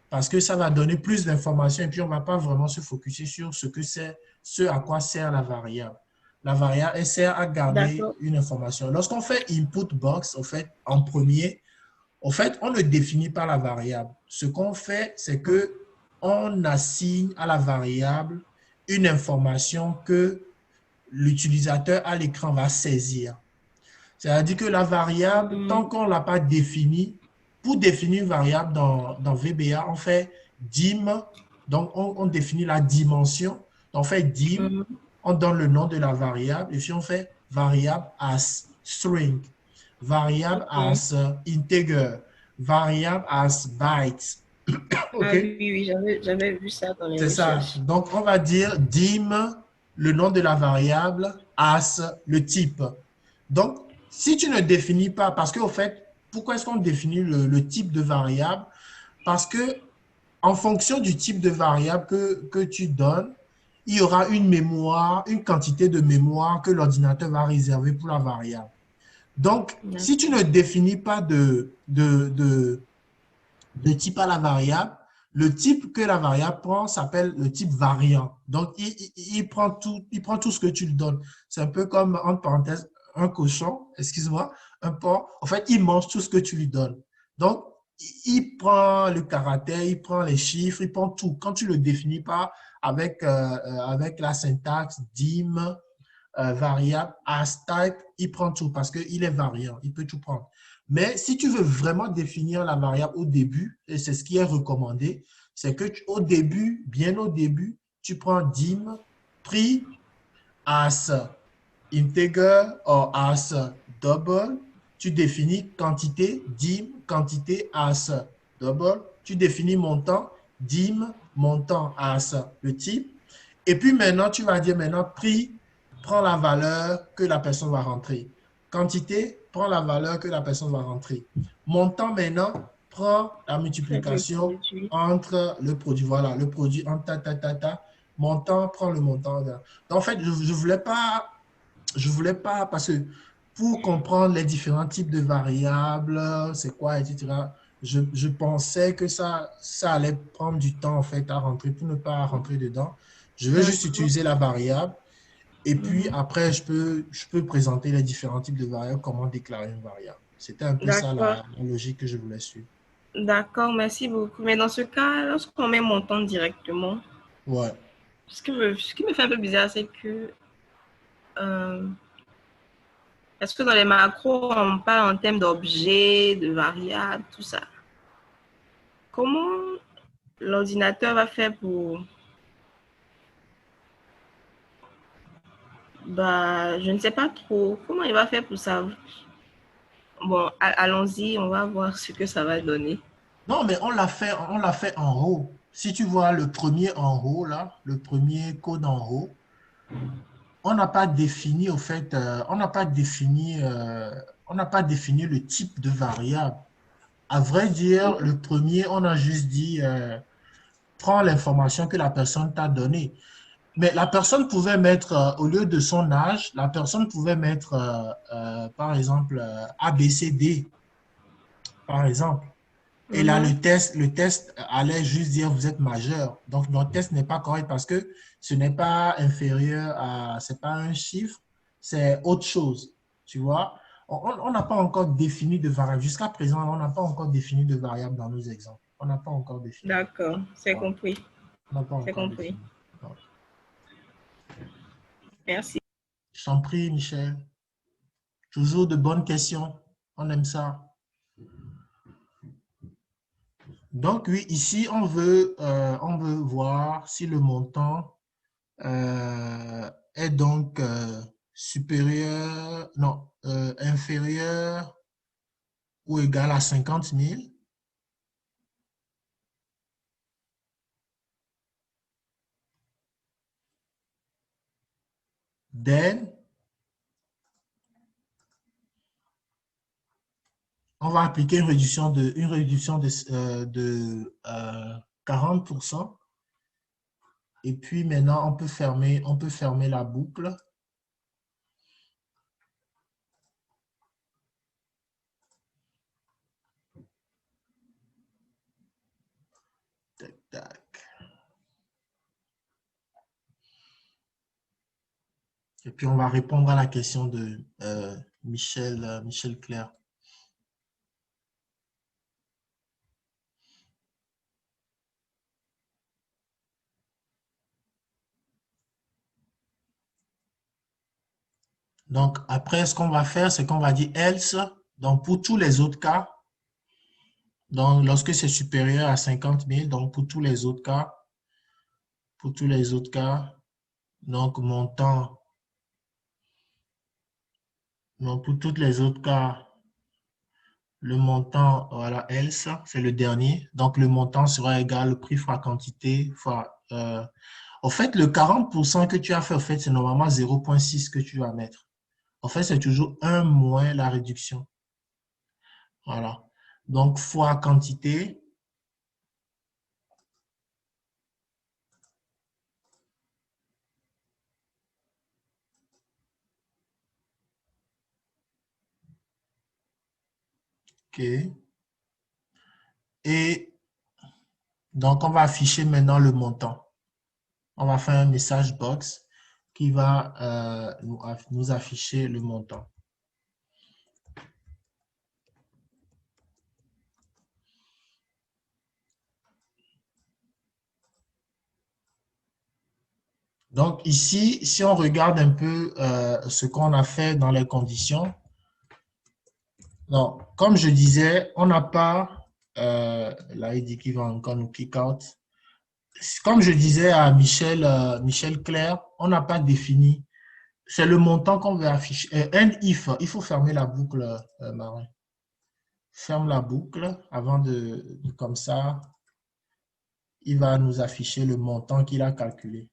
parce que ça va donner plus d'informations et puis on ne va pas vraiment se focuser sur ce que c'est, ce à quoi sert la variable. La variable, elle sert à garder D'accord. une information. Lorsqu'on fait input box, en fait, en premier, en fait, on ne définit pas la variable. Ce qu'on fait, c'est que on assigne à la variable une information que l'utilisateur à l'écran va saisir. C'est-à-dire que la variable, tant Mhm. qu'on ne l'a pas définie, pour définir une variable dans VBA, on fait dim, donc on définit la dimension, on fait dim, Mhm. on donne le nom de la variable, et puis on fait variable as string, variable Ok. as integer, variable as bytes. Ah OK? oui, oui, j'avais vu ça dans les C'est ça. recherches. Donc, on va dire dim, le nom de la variable, as, le type. Donc, si tu ne définis pas, parce qu'au fait, pourquoi est-ce qu'on définit le type de variable? Parce que en fonction du type de variable que tu donnes, il y aura une mémoire, une quantité de mémoire que l'ordinateur va réserver pour la variable. Donc, si tu ne D'accord. définis pas de type à la variable, le type que la variable prend s'appelle le type variant. Donc, il prend tout ce que tu lui donnes. C'est un peu comme, entre parenthèses, un cochon, excuse-moi, un porc. En fait, il mange tout ce que tu lui donnes. Donc, il prend le caractère, il prend les chiffres, il prend tout. Quand tu ne le définis pas avec la syntaxe dim, variable, as type, il prend tout parce qu'il est variant, il peut tout prendre. Mais si tu veux vraiment définir la variable au début, et c'est ce qui est recommandé, c'est que au début, bien au début, tu prends dim, prix, as integer ou as double, tu définis quantité, dim, quantité, as double, tu définis montant, dim, montant, as le type, et puis maintenant, tu vas dire maintenant prix, prends la valeur que la personne va rentrer. Quantité, prends la valeur que la personne va rentrer. Montant maintenant, prends la Faites le multiplication produit. entre le produit. Voilà, le produit en ta. Montant, prends le montant. Donc, en fait, je voulais pas, parce que pour comprendre les différents types de variables, c'est quoi, etc., je pensais que ça allait prendre du temps, en fait, à rentrer, pour ne pas rentrer dedans. Je veux juste D'accord. utiliser la variable et puis Mhm. après, je peux présenter les différents types de variables, comment déclarer une variable. C'était un peu ça D'accord. la logique que je voulais suivre. D'accord, merci beaucoup. Mais dans ce cas, lorsqu'on met montant directement, Ouais. ce qui me fait un peu bizarre, c'est que euh, est-ce que dans les macros, on parle en termes d'objets, de variables, tout ça? Comment l'ordinateur va faire pour... Bah, je ne sais pas trop. Comment il va faire pour ça? Bon, allons-y, on va voir ce que ça va donner. Non, mais on l'a fait en haut. Si tu vois le premier en haut, là, le premier code en haut, on n'a pas défini, au fait, on n'a pas défini le type de variable. À vrai dire, le premier, on a juste dit, prends l'information que la personne t'a donnée. Mais la personne pouvait mettre, au lieu de son âge, la personne pouvait mettre, par exemple, ABCD, par exemple. Et là, Mhm. le test allait juste dire vous êtes majeur. Donc, notre test n'est pas correct parce que ce n'est pas inférieur à, c'est pas un chiffre, c'est autre chose. Tu vois? On n'a pas encore défini de variable. Jusqu'à présent, on n'a pas encore défini de variable dans nos exemples. On n'a pas encore défini. D'accord, c'est Ouais, compris. on n'a pas C'est encore compris. défini. Ouais. Merci. Je t'en prie, Michel. Toujours de bonnes questions. On aime ça. Donc, oui, ici, on veut voir si le montant est donc supérieur, non, inférieur ou égal à 50 000. Then, on va appliquer une réduction de 40%. Et puis maintenant, on peut fermer la boucle. Et puis, on va répondre à la question de Michel Clair. Donc, après, ce qu'on va faire, c'est qu'on va dire else. Donc, pour tous les autres cas, donc, lorsque c'est supérieur à 50 000, donc pour tous les autres cas, donc montant, donc pour tous les autres cas, le montant, voilà, else, c'est le dernier. Donc, le montant sera égal au prix fois quantité fois. En fait, le 40% que tu as fait, en fait, c'est normalement 0,6 que tu vas mettre. En fait, c'est toujours 1 moins la réduction. Voilà. Donc, fois quantité. OK. Et donc, on va afficher maintenant le montant. On va faire un message box qui va nous afficher le montant. Donc ici, si on regarde un peu ce qu'on a fait dans les conditions, donc, comme je disais, on n'a pas, là il dit qu'il va encore nous kick out. Comme je disais à Michel Clair, on n'a pas défini. C'est le montant qu'on veut afficher. And if, il faut fermer la boucle, Marin. Ferme la boucle avant comme ça, il va nous afficher le montant qu'il a calculé.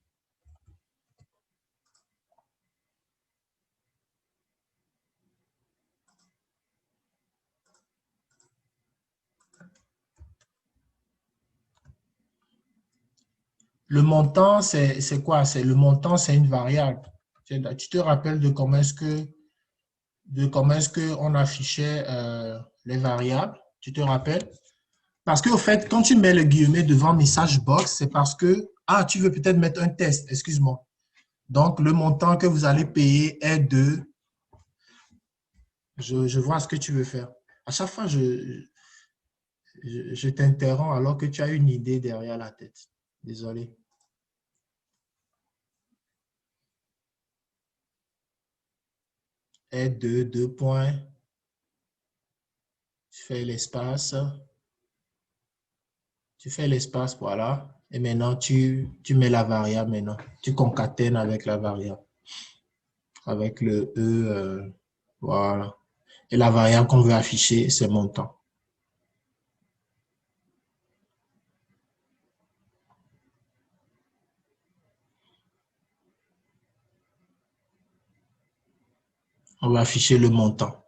Le montant, c'est quoi? Le montant, c'est une variable. Tu te rappelles de comment est-ce que on affichait les variables? Tu te rappelles? Parce qu'au fait, quand tu mets le guillemet devant message box, c'est parce que, tu veux peut-être mettre un test, excuse-moi. Donc, le montant que vous allez payer est de, je vois ce que tu veux faire. À chaque fois, je t'interromps alors que tu as une idée derrière la tête. Désolé. Est de 2 points. Tu fais l'espace. Tu fais l'espace, voilà. Et maintenant, tu mets la variable maintenant. Tu concatènes avec la variable. Avec le E, voilà. Et la variable qu'on veut afficher, c'est montant. On va afficher le montant.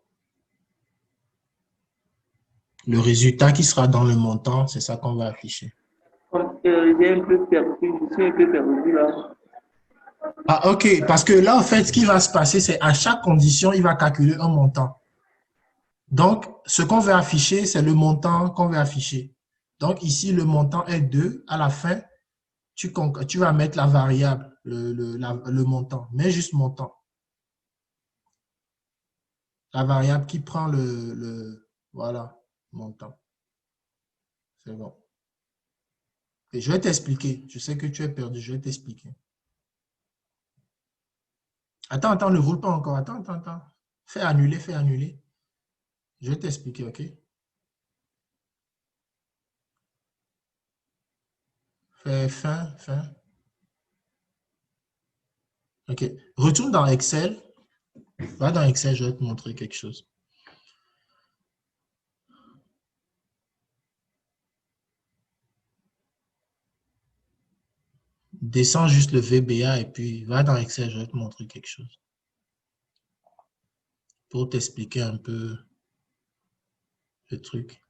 Le résultat qui sera dans le montant, c'est ça qu'on va afficher. J'ai un peu perdu, je suis un peu perdu là. Ah, ok. Parce que là, en fait, ce qui va se passer, c'est à chaque condition, il va calculer un montant. Donc, ce qu'on veut afficher, c'est le montant qu'on veut afficher. Donc, ici, le montant est 2. À la fin, tu vas mettre la variable, le montant. Mets juste montant. La variable qui prend voilà, montant. C'est bon. Et je vais t'expliquer. Je sais que tu es perdu. Je vais t'expliquer. Attends, ne roule pas encore. Attends. Fais annuler. Je vais t'expliquer, OK? Fais fin. OK. Retourne dans Excel. Va dans Excel, je vais te montrer quelque chose. Descends juste le VBA et puis va dans Excel, je vais te montrer quelque chose. Pour t'expliquer un peu le truc.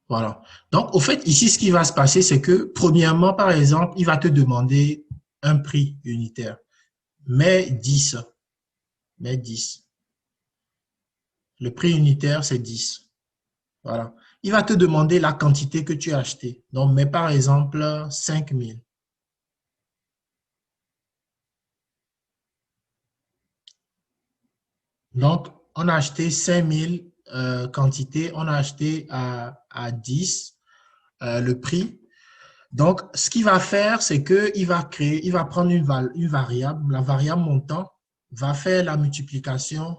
Voilà. Donc, au fait, ici, ce qui va se passer, c'est que, premièrement, par exemple, il va te demander un prix unitaire. Mais 10. Mais 10. Le prix unitaire, c'est 10. Voilà. Il va te demander la quantité que tu as acheté. Donc, mets par exemple 5 000. Donc, on a acheté 5000 quantités, on a acheté à 10 le prix. Donc, ce qu'il va faire, c'est qu'il va créer, il va prendre une variable, la variable montant va faire la multiplication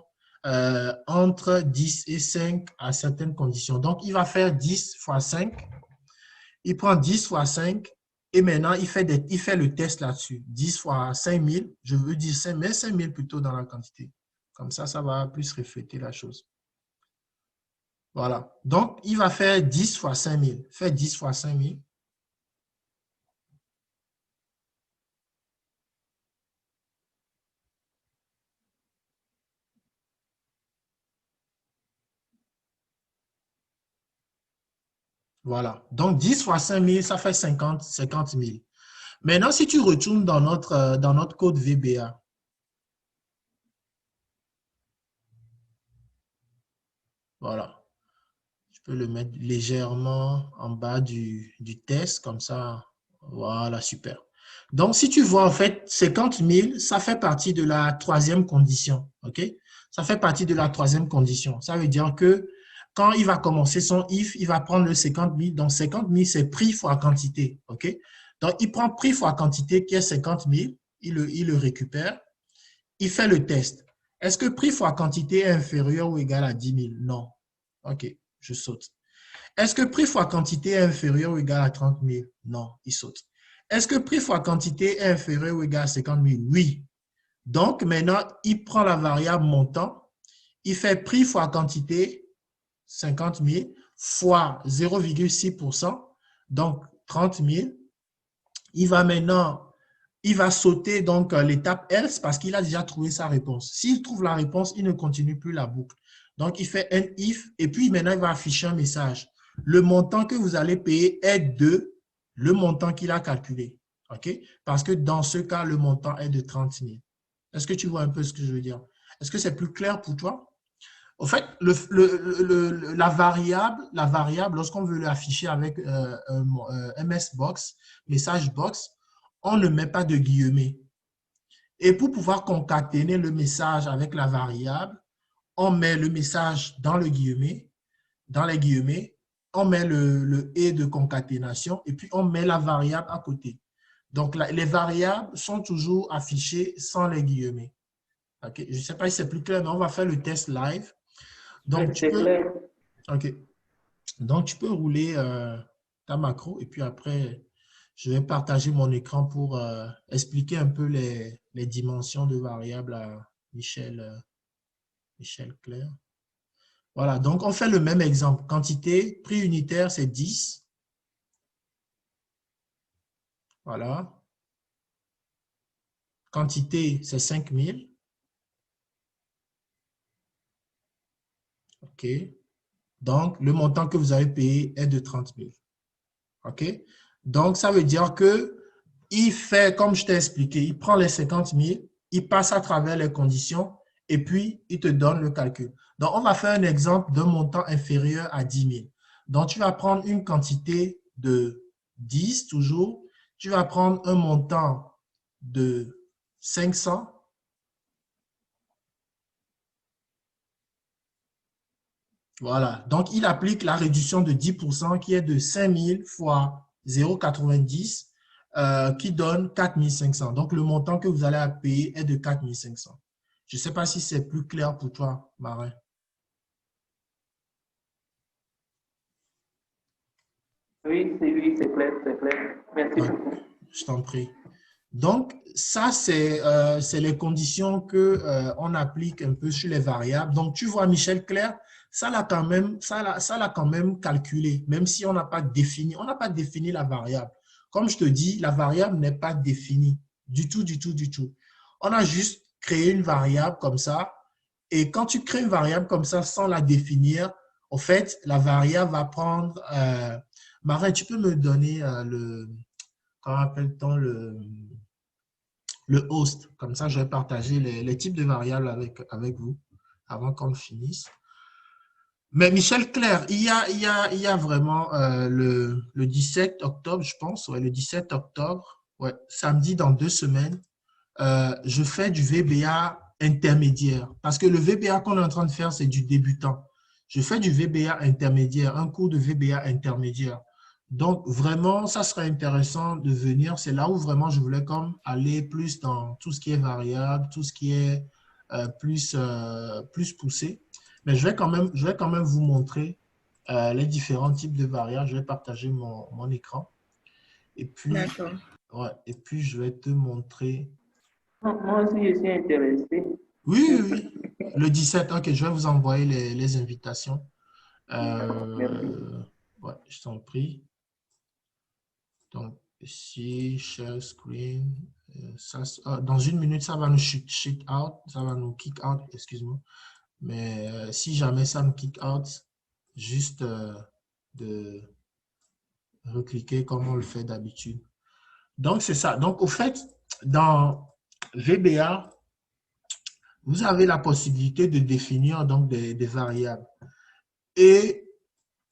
entre 10 et 5 à certaines conditions. Donc, il va faire 10 fois 5. Il prend 10 fois 5 et maintenant, il fait le test là-dessus. 10 fois 5000, je veux dire 5, mais 5000 plutôt dans la quantité. Comme ça va plus refléter la chose. Voilà. Donc, il va faire 10 fois 5000. Fait 10 fois 5000. Voilà. Donc, 10 fois 5000, ça fait 50 000. Maintenant, si tu retournes dans notre code VBA, voilà. Je peux le mettre légèrement en bas du test, comme ça. Voilà, super. Donc, si tu vois, en fait, 50 000, ça fait partie de la troisième condition. OK? Ça fait partie de la troisième condition. Ça veut dire que quand il va commencer son if, il va prendre le 50 000. Donc, 50 000, c'est prix fois quantité. OK? Donc, il prend prix fois quantité qui est 50 000. Il le récupère. Il fait le test. Est-ce que prix fois quantité est inférieur ou égal à 10 000? Non. OK, je saute. Est-ce que prix fois quantité est inférieur ou égal à 30 000? Non, il saute. Est-ce que prix fois quantité est inférieur ou égal à 50 000? Oui. Donc, maintenant, il prend la variable montant, il fait prix fois quantité, 50 000, fois 0,6%, donc 30 000. Il va sauter donc l'étape else parce qu'il a déjà trouvé sa réponse. S'il trouve la réponse, il ne continue plus la boucle. Donc, il fait un if et puis maintenant, il va afficher un message. Le montant que vous allez payer est de le montant qu'il a calculé. OK? Parce que dans ce cas, le montant est de 30 000. Est-ce que tu vois un peu ce que je veux dire? Est-ce que c'est plus clair pour toi? En fait, la variable, lorsqu'on veut l'afficher avec MS Box, message box, on ne met pas de guillemets. Et pour pouvoir concaténer le message avec la variable, on met le message dans les guillemets, on met le et de concaténation et puis on met la variable à côté. Donc, les variables sont toujours affichées sans les guillemets. Okay? Je ne sais pas si c'est plus clair, mais on va faire le test live. Donc, tu peux, okay. Donc, tu peux rouler ta macro et puis après, je vais partager mon écran pour expliquer un peu les dimensions de variables à Michel Clair. Voilà, donc on fait le même exemple. Quantité, prix unitaire, c'est 10. Voilà. Quantité, c'est 5000. OK. Donc, le montant que vous avez payé est de 30 000. OK. Donc, ça veut dire que il fait, comme je t'ai expliqué, il prend les 50 000, il passe à travers les conditions et puis il te donne le calcul. Donc, on va faire un exemple d'un montant inférieur à 10 000. Donc, tu vas prendre une quantité de 10 toujours. Tu vas prendre un montant de 500. Voilà. Donc, il applique la réduction de 10% qui est de 5 000 fois 0,90 qui donne 4 500. Donc, le montant que vous allez payer est de 4 500. Je ne sais pas si c'est plus clair pour toi, Marin. Oui, c'est clair, c'est clair. Merci beaucoup. Je t'en prie. Donc, ça, c'est les conditions qu'on applique un peu sur les variables. Donc, tu vois, Michel Clair, ça l'a quand même calculé, même si on n'a pas défini la variable. Comme je te dis, la variable n'est pas définie du tout, du tout, du tout. On a juste créé une variable comme ça. Et quand tu crées une variable comme ça sans la définir, en fait, la variable va prendre… Marin, tu peux me donner comment appelle-t-on le host. Comme ça, je vais partager les types de variables avec vous avant qu'on finisse. Mais Michel Clair, il y a vraiment le 17 octobre, je pense, ouais, le 17 octobre, ouais, samedi dans 2 semaines, je fais du VBA intermédiaire. Parce que le VBA qu'on est en train de faire, c'est du débutant. Je fais du VBA intermédiaire, un cours de VBA intermédiaire. Donc, vraiment, ça serait intéressant de venir. C'est là où vraiment je voulais comme aller plus dans tout ce qui est variable, tout ce qui est plus poussé. Mais je vais quand même vous montrer les différents types de variables. Je vais partager mon écran. Et puis, D'accord. ouais, et puis, je vais te montrer. Moi aussi, je suis intéressé. Oui, oui, oui. Le 17, ok, je vais vous envoyer les invitations. Merci. Ouais, je t'en prie. Donc, ici, share screen. Dans une minute, ça va nous shit out. Ça va nous kick out, excuse-moi. Mais si jamais ça me kick out, juste de recliquer comme on le fait d'habitude. Donc, c'est ça. Donc, au fait, dans VBA, vous avez la possibilité de définir donc des variables. Et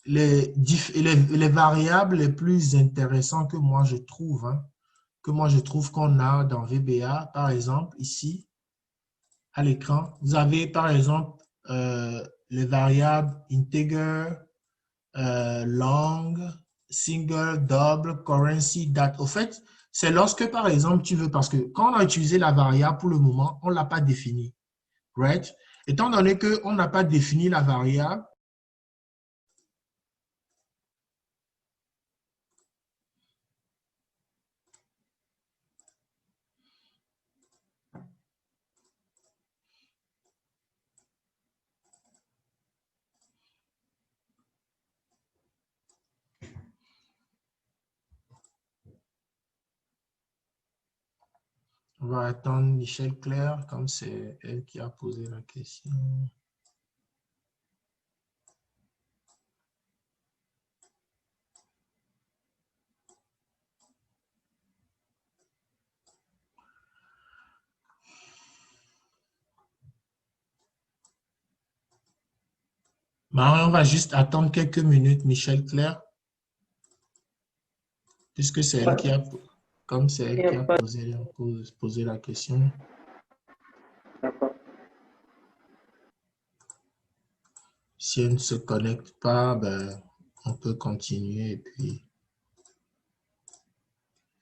les variables les plus intéressantes que moi je trouve, qu'on a dans VBA, par exemple, ici, à l'écran, vous avez par exemple les variables integer, long, single, double, currency, date. Au fait, c'est lorsque, par exemple, tu veux, parce que quand on a utilisé la variable pour le moment, on ne l'a pas définie, right? Étant donné qu'on n'a pas défini la variable, on va attendre Michel Claire, comme c'est elle qui a posé la question. On va juste attendre quelques minutes, Michel Claire, puisque c'est elle qui a, comme c'est elle qui a posé la question. D'accord. Si elle ne se connecte pas, ben, on peut continuer et puis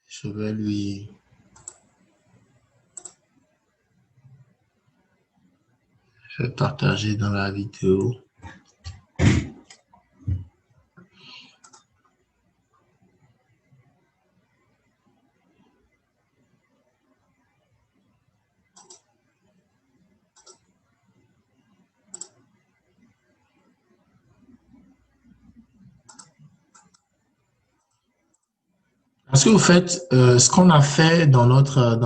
je vais partager dans la vidéo. Parce que, au fait, ce qu'on a fait dans notre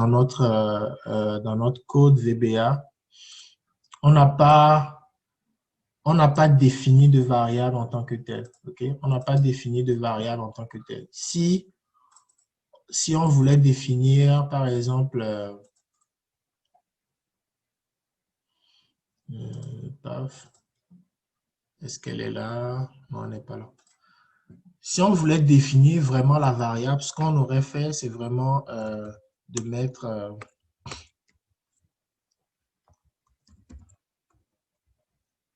code VBA, on n'a pas défini de variable en tant que tel. Okay? On n'a pas défini de variable en tant que tel. Si on voulait définir, par exemple, est-ce qu'elle est là? Non, elle n'est pas là. Si on voulait définir vraiment la variable, ce qu'on aurait fait, c'est vraiment de mettre...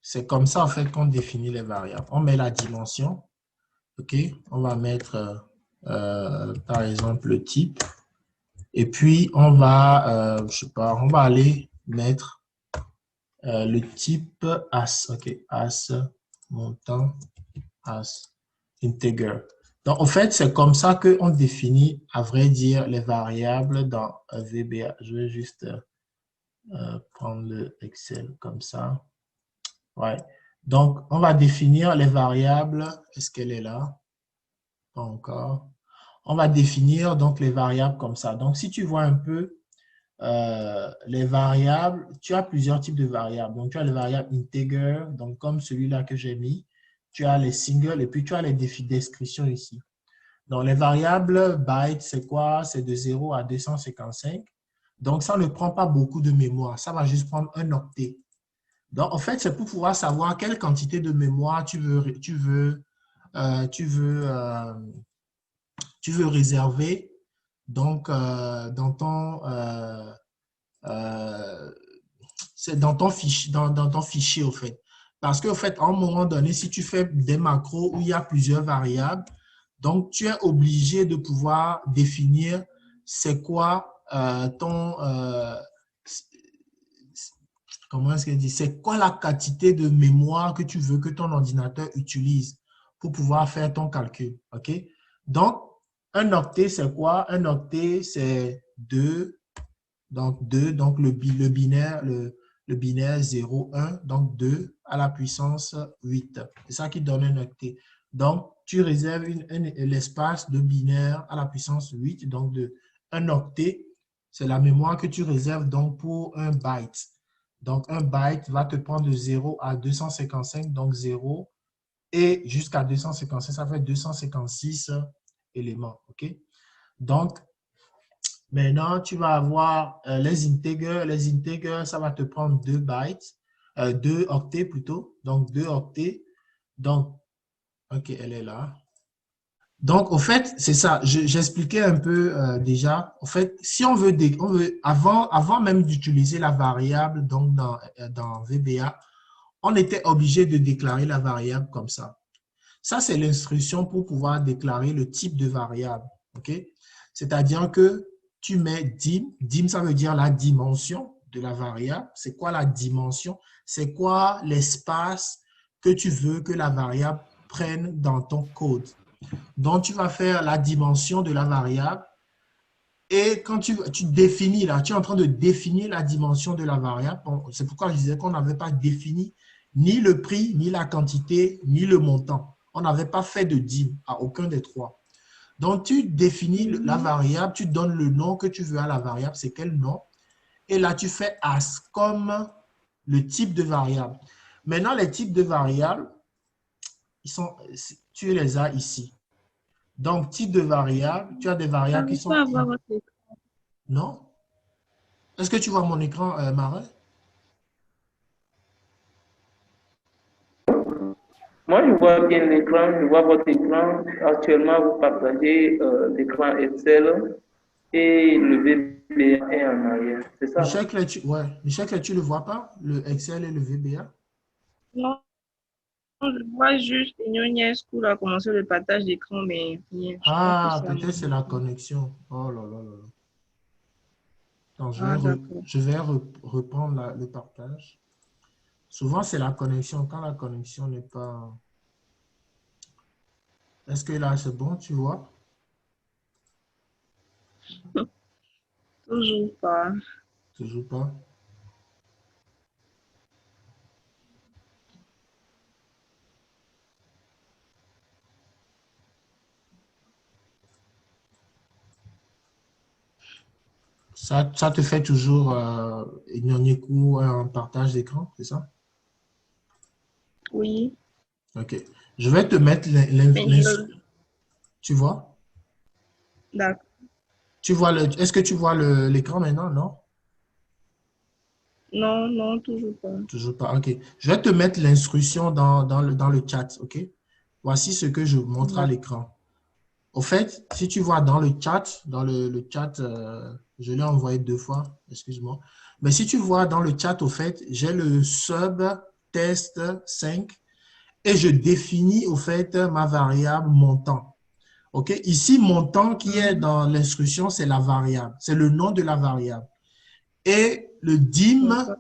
c'est comme ça, en fait, qu'on définit les variables. On met la dimension. OK? On va mettre, par exemple, le type. Et puis, on va, je sais pas, on va aller mettre le type as. OK? As, montant, as, integer. Donc, en fait, c'est comme ça qu'on définit, à vrai dire, les variables dans VBA. Je vais juste prendre le Excel comme ça. Ouais. Donc, on va définir les variables. Est-ce qu'elle est là? Pas encore. On va définir donc les variables comme ça. Donc, si tu vois un peu les variables, tu as plusieurs types de variables. Donc, tu as les variables integer, donc comme celui-là que j'ai mis. Tu as les singles et puis tu as les descriptions ici. Donc, les variables bytes, c'est quoi? C'est de 0 à 255. Donc, ça ne prend pas beaucoup de mémoire. Ça va juste prendre un octet. Donc, en fait, c'est pour pouvoir savoir quelle quantité de mémoire tu veux réserver donc, dans ton c'est dans ton fichier, dans ton fichier, au fait. Parce qu'au fait, à un moment donné, si tu fais des macros où il y a plusieurs variables, donc tu es obligé de pouvoir définir c'est quoi comment est-ce qu'elle dit? C'est quoi la quantité de mémoire que tu veux que ton ordinateur utilise pour pouvoir faire ton calcul, OK? Donc, un octet, c'est quoi? Un octet, c'est 2. Donc, 2, donc le binaire, le binaire 0, 1, donc 2 à la puissance 8. C'est ça qui donne un octet. Donc, tu réserves l'espace de binaire à la puissance 8, donc un octet, c'est la mémoire que tu réserves donc pour un byte. Donc, un byte va te prendre de 0 à 255, donc 0, et jusqu'à 255, ça fait 256 éléments, OK? Donc, maintenant, tu vas avoir les integers. Les integers, ça va te prendre 2 bytes, 2 octets plutôt. Donc, 2 octets. Donc, OK, elle est là. Donc, au fait, c'est ça. J'expliquais un peu déjà. En fait, si on veut, avant même d'utiliser la variable donc dans VBA, on était obligé de déclarer la variable comme ça. Ça, c'est l'instruction pour pouvoir déclarer le type de variable. OK? C'est-à-dire que tu mets dim. Dim, ça veut dire la dimension de la variable. C'est quoi la dimension? C'est quoi l'espace que tu veux que la variable prenne dans ton code? Donc, tu vas faire la dimension de la variable et quand tu définis, là, tu es en train de définir la dimension de la variable. C'est pourquoi je disais qu'on n'avait pas défini ni le prix, ni la quantité, ni le montant. On n'avait pas fait de dim à aucun des trois. Donc, tu définis la variable, tu donnes le nom que tu veux à la variable, c'est quel nom? Et là, tu fais as comme le type de variable. Maintenant, les types de variables, tu les as ici. Donc, type de variable, tu as des variables qui Je peux sont... avoir votre écran. Non? Est-ce que tu vois mon écran, Marin? Moi, je vois bien l'écran, je vois votre écran. Actuellement, vous partagez l'écran Excel et le VBA est en arrière. C'est ça? Michel Clétu, ouais. Michel Clétu, tu ne le vois pas? Le Excel et le VBA? Non, je vois juste Ignonia School a commencé le partage d'écran, mais rien. Je pense que Ah, c'est à peut-être mon c'est la écran. connexion. Oh là là là là. Attends, Ah, d'accord. je vais reprendre le partage. Souvent, c'est la connexion. Quand la connexion n'est pas... Est-ce que là, c'est bon, tu vois? Toujours pas. Toujours pas. Ça te fait toujours un partage d'écran, c'est ça? Oui, OK. Je vais te mettre mais tu vois? d'accord. Est-ce que tu vois l'écran maintenant? Non? Non, non, toujours pas. Toujours pas. OK. Je vais te mettre l'instruction dans le chat. OK? Voici ce que je montre à D'accord. l'écran. Au fait, si tu vois dans le chat, le chat, je l'ai envoyé 2 fois, excuse-moi. Mais si tu vois dans le chat, au fait, j'ai le sub test 5 et je définis, au fait, ma variable montant. OK? Ici, montant qui est Mhm. dans l'instruction, c'est la variable. C'est le nom de la variable. Et D'accord.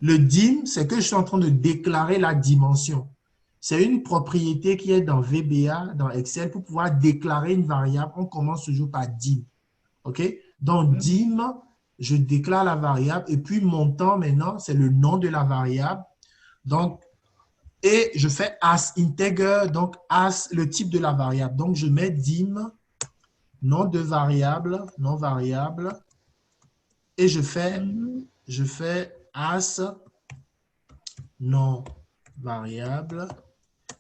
le dim, c'est que je suis en train de déclarer la dimension. C'est une propriété qui est dans VBA, dans Excel, pour pouvoir déclarer une variable. On commence toujours par dim. OK? Donc, Mhm. dim, je déclare la variable. Et puis, montant, maintenant, c'est le nom de la variable. Donc, et je fais as integer, donc as le type de la variable. Donc, je mets dim, nom de variable, non variable. Et Mhm. je fais as non variable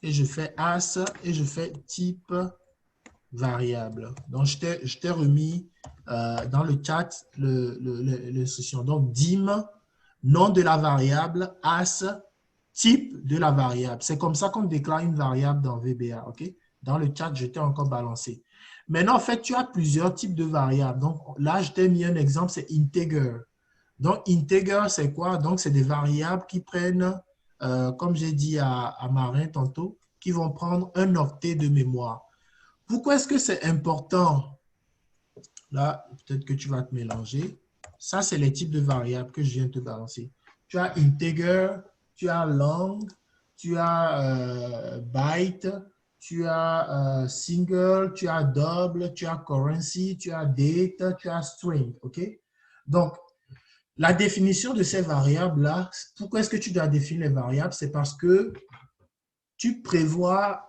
et je fais as et je fais type variable. Donc, je t'ai remis dans le chat l'instruction. Donc, dim, nom de la variable, as, type de la variable. C'est comme ça qu'on déclare une variable dans VBA. OK? Dans le chat, je t'ai encore balancé. Maintenant, en fait, tu as plusieurs types de variables. Donc, là, je t'ai mis un exemple, c'est integer. Donc, integer, c'est quoi? Donc, c'est des variables qui prennent, comme j'ai dit à Marin tantôt, qui vont prendre un octet de mémoire. Pourquoi est-ce que c'est important? Là, peut-être que tu vas te mélanger. Ça, c'est les types de variables que je viens de te balancer. Tu as integer, tu as long, tu as byte, tu as single, tu as double, tu as currency, tu as date, tu as string. OK? Donc, la définition de ces variables-là, pourquoi est-ce que tu dois définir les variables? C'est parce que tu prévois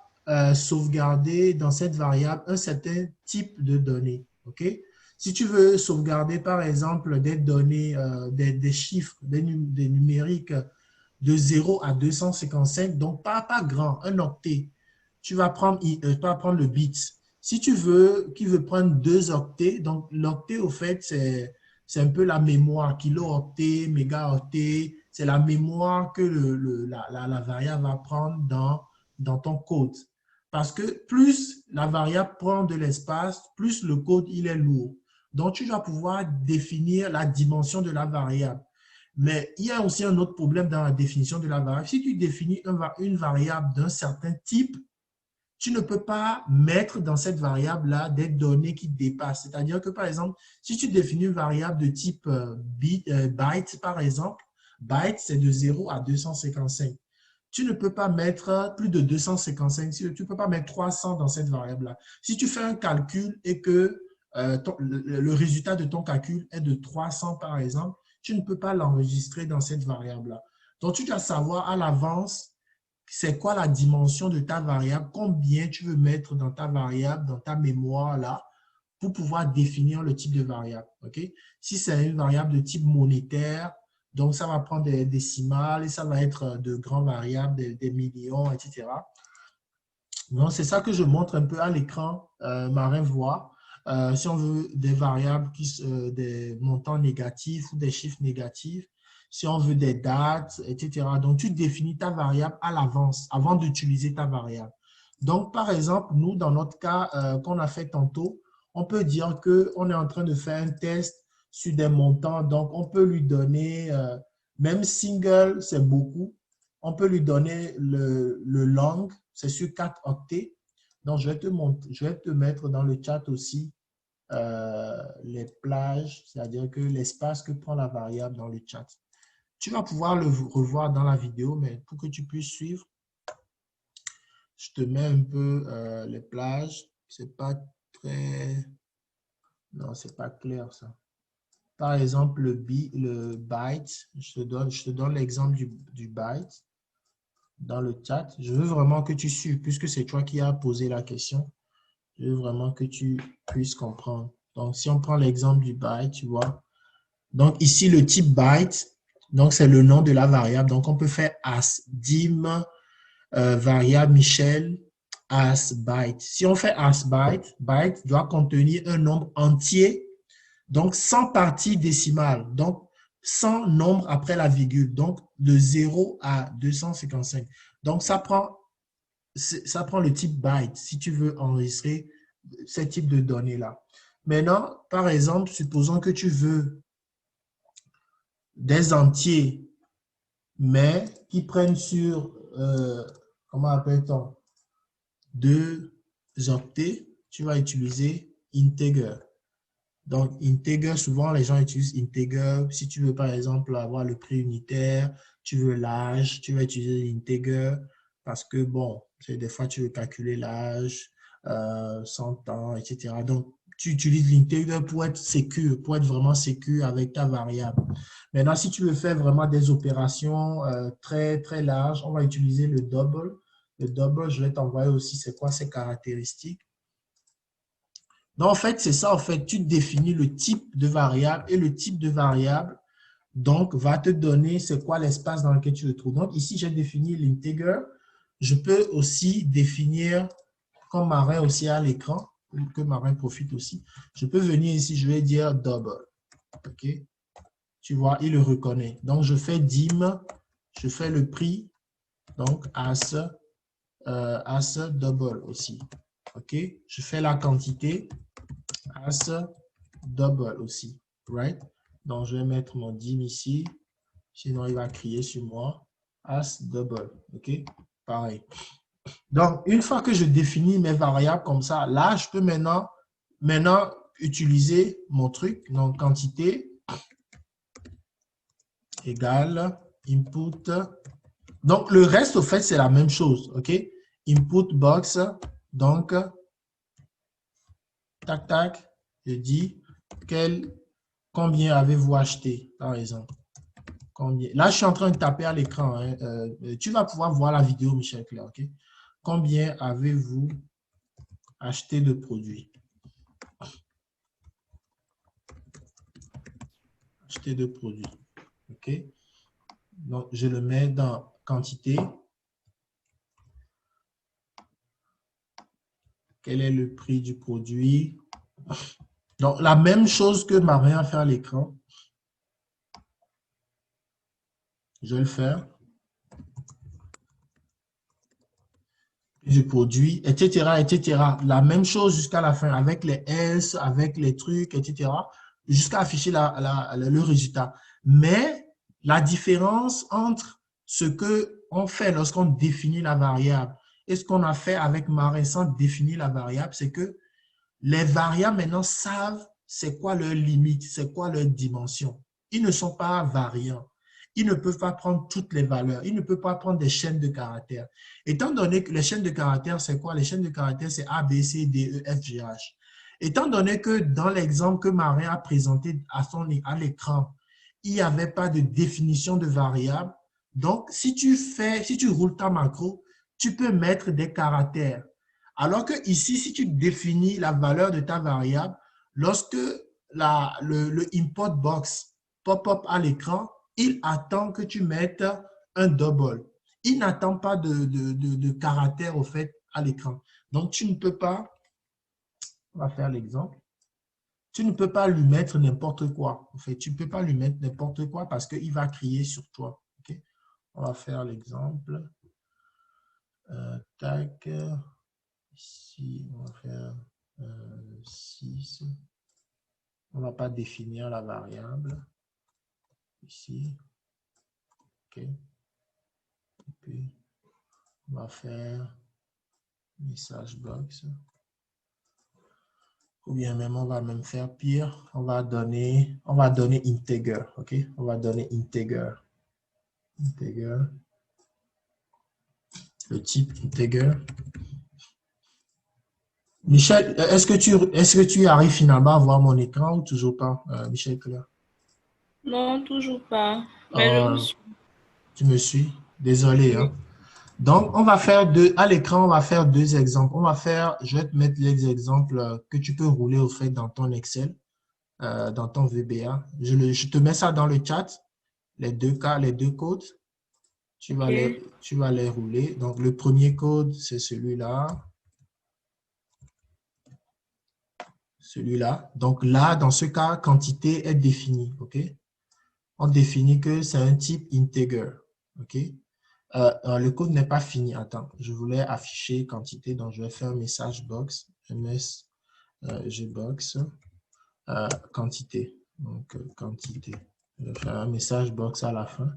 sauvegarder dans cette variable un certain type de données. OK? Si tu veux sauvegarder, par exemple, des données, des chiffres, des numériques de 0 à 255, donc pas grand, un octet, tu vas prendre le bit. Si tu veux, qui veut prendre 2 octets, donc l'octet, au fait, c'est un peu la mémoire, kilo-octet, méga-octet, c'est la mémoire que la variable va prendre dans ton code. Parce que plus la variable prend de l'espace, plus le code il est lourd. Donc, tu dois pouvoir définir la dimension de la variable. Mais il y a aussi un autre problème dans la définition de la variable. Si tu définis une variable d'un certain type, tu ne peux pas mettre dans cette variable-là des données qui dépassent. C'est-à-dire que, par exemple, si tu définis une variable de type byte, par exemple, byte, c'est de 0 à 255. Tu ne peux pas mettre plus de 255, tu ne peux pas mettre 300 dans cette variable-là. Si tu fais un calcul et que le résultat de ton calcul est de 300, par exemple, tu ne peux pas l'enregistrer dans cette variable-là. Donc, tu dois savoir à l'avance c'est quoi la dimension de ta variable, combien tu veux mettre dans ta variable, dans ta mémoire là, pour pouvoir définir le type de variable. Okay? Si c'est une variable de type monétaire, donc ça va prendre des décimales et ça va être de grandes variables, des millions, etc. Donc, c'est ça que je montre un peu à l'écran, Marin voit. Si on veut des variables, des montants négatifs ou des chiffres négatifs, si on veut des dates, etc. Donc, tu définis ta variable à l'avance, avant d'utiliser ta variable. Donc, par exemple, nous, dans notre cas qu'on a fait tantôt, on peut dire qu'on est en train de faire un test sur des montants. Donc, on peut lui donner, même single, c'est beaucoup. On peut lui donner le long, c'est sur 4 octets. Donc, je vais te mettre dans le chat aussi les plages, c'est-à-dire que l'espace que prend la variable dans le chat. Tu vas pouvoir le revoir dans la vidéo, mais pour que tu puisses suivre, je te mets un peu les plages. C'est pas très... Non, c'est pas clair ça. Par exemple, le byte, je te donne l'exemple du byte dans le chat. Je veux vraiment que tu suives, puisque c'est toi qui as posé la question. Je veux vraiment que tu puisses comprendre. Donc, si on prend l'exemple du byte, tu vois. Donc, ici, le type byte, donc c'est le nom de la variable. Donc, on peut faire as dim variable Michel as byte. Si on fait as byte, byte doit contenir un nombre entier, donc sans partie décimale. Donc, sans nombre après la virgule. Donc, de 0 à 255. Donc, ça prend le type byte si tu veux enregistrer ce type de données-là. Maintenant, par exemple, supposons que tu veux des entiers, mais qui prennent sur, comment appelle-t-on, 2 octets, tu vas utiliser integer. Donc, integer, souvent les gens utilisent integer. Si tu veux, par exemple, avoir le prix unitaire, tu veux l'âge, tu vas utiliser integer parce que, bon, des fois, tu veux calculer l'âge, 100 ans, etc. Donc, tu utilises l'integer pour être sécure, pour être vraiment sécure avec ta variable. Maintenant, si tu veux faire vraiment des opérations très, très larges, on va utiliser le double. Le double, je vais t'envoyer aussi c'est quoi ses caractéristiques. Donc, en fait, c'est ça, en fait, tu définis le type de variable et le type de variable, donc, va te donner c'est quoi l'espace dans lequel tu le trouves. Donc, ici, j'ai défini l'integer. Je peux aussi définir, comme Marin aussi à l'écran, que Marin profite aussi, je peux venir ici, je vais dire double. OK? Tu vois, il le reconnaît. Donc, je fais dim, je fais le prix, donc as double aussi. OK? Je fais la quantité, as double aussi, right? Donc, je vais mettre mon dim ici. Sinon, il va crier sur moi. As double. OK? Pareil. Donc, une fois que je définis mes variables comme ça, là, je peux maintenant utiliser mon truc. Donc, quantité égale input. Donc, le reste, au fait, c'est la même chose. OK? Input box. Donc, tac, tac. Je dis combien avez-vous acheté, par exemple. Combien? Là, je suis en train de taper à l'écran. Hein. Tu vas pouvoir voir la vidéo, Michel Claire. OK? Combien avez-vous acheté de produits? Acheter de produits. OK? Donc, je le mets dans quantité. Quel est le prix du produit? Donc, la même chose que Marie a fait à l'écran. Je vais le faire. Du produit, etc., etc. La même chose jusqu'à la fin, avec les S, avec les trucs, etc., jusqu'à afficher le résultat. Mais la différence entre ce qu'on fait lorsqu'on définit la variable et ce qu'on a fait avec Marin sans définir la variable, c'est que les variables maintenant savent c'est quoi leur limite, c'est quoi leur dimension. Ils ne sont pas variants. Ils ne peuvent pas prendre toutes les valeurs. Ils ne peuvent pas prendre des chaînes de caractères. Étant donné que les chaînes de caractères, c'est quoi? Les chaînes de caractères, c'est A, B, C, D, E, F, G, H. Étant donné que dans l'exemple que Marin a présenté à l'écran, il n'y avait pas de définition de variable. Donc, si tu roules ta macro, tu peux mettre des caractères. Alors que ici, si tu définis la valeur de ta variable, lorsque le import box pop-up à l'écran, il attend que tu mettes un double. Il n'attend pas de caractère au fait à l'écran. Donc, tu ne peux pas, on va faire l'exemple, tu ne peux pas lui mettre n'importe quoi. En fait, tu ne peux pas lui mettre n'importe quoi parce qu'il va crier sur toi. Okay? On va faire l'exemple. Tac. Ici, on va faire 6. On ne va pas définir la variable. Ici. OK. Et puis, on va faire message box. Ou bien même, on va même faire pire. On va donner integer. OK? On va donner integer. Integer. Le type integer. Michel, est-ce que tu arrives finalement à voir mon écran ou toujours pas, Michel Claire? Non, toujours pas. Mais je vous suis. Tu me suis? Désolé, hein? Oui. Donc, on va faire à l'écran, on va faire deux exemples. Je vais te mettre les exemples que tu peux rouler au fait dans ton Excel, dans ton VBA. Je te mets ça dans le chat, les deux cas, les deux codes. Tu vas les rouler. Donc, le premier code, c'est celui-là. Celui-là. Donc, là, dans ce cas, quantité est définie. OK? On définit que c'est un type integer. OK? Le code n'est pas fini. Attends, je voulais afficher quantité, donc je vais faire message box, msgbox, quantité. Donc, quantité. Je vais faire un message box à la fin.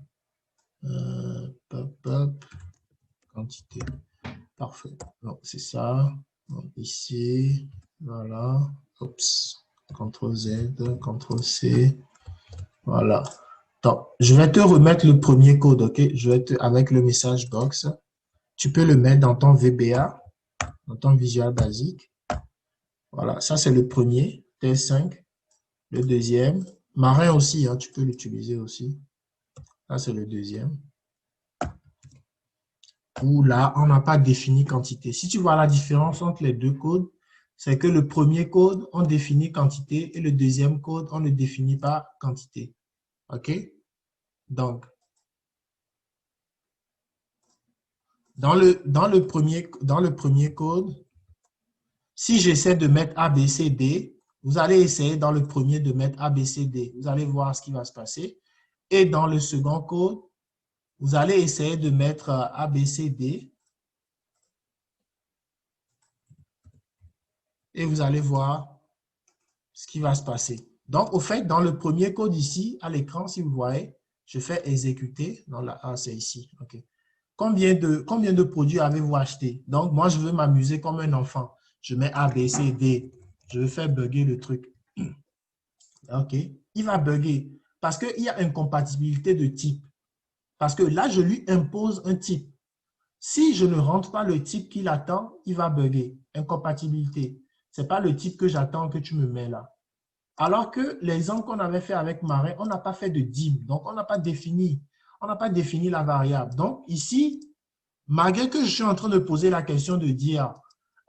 Quantité. Parfait. Donc, c'est ça. Donc, ici, voilà. Oups. CTRL Z, CTRL C. Voilà. Donc, je vais te remettre le premier code, OK? Avec le message box. Tu peux le mettre dans ton VBA, dans ton Visual Basic. Voilà, ça c'est le premier, T5. Le deuxième, Marin aussi, hein, tu peux l'utiliser aussi. Ça c'est le deuxième. Où là, on n'a pas défini quantité. Si tu vois la différence entre les deux codes, c'est que le premier code, on définit quantité et le deuxième code, on ne définit pas quantité. OK? Donc, dans le premier code, si j'essaie de mettre A, B, C, D, vous allez essayer dans le premier de mettre A, B, C, D. Vous allez voir ce qui va se passer. Et dans le second code, vous allez essayer de mettre A, B, C, D. Et vous allez voir ce qui va se passer. Donc, au fait, dans le premier code ici, à l'écran, si vous voyez, je fais exécuter. Ah, c'est ici. OK. Combien de produits avez-vous acheté? Donc, moi, je veux m'amuser comme un enfant. Je mets A, B, C, D. Je veux faire bugger le truc. OK. Il va bugger parce qu'il y a incompatibilité de type. Parce que là, je lui impose un type. Si je ne rentre pas le type qu'il attend, il va bugger. Incompatibilité. Ce n'est pas le type que j'attends que tu me mets là. Alors que l'exemple qu'on avait fait avec Marin, on n'a pas fait de dim. Donc, on n'a pas défini la variable. Donc, ici, malgré que je suis en train de poser la question de dire,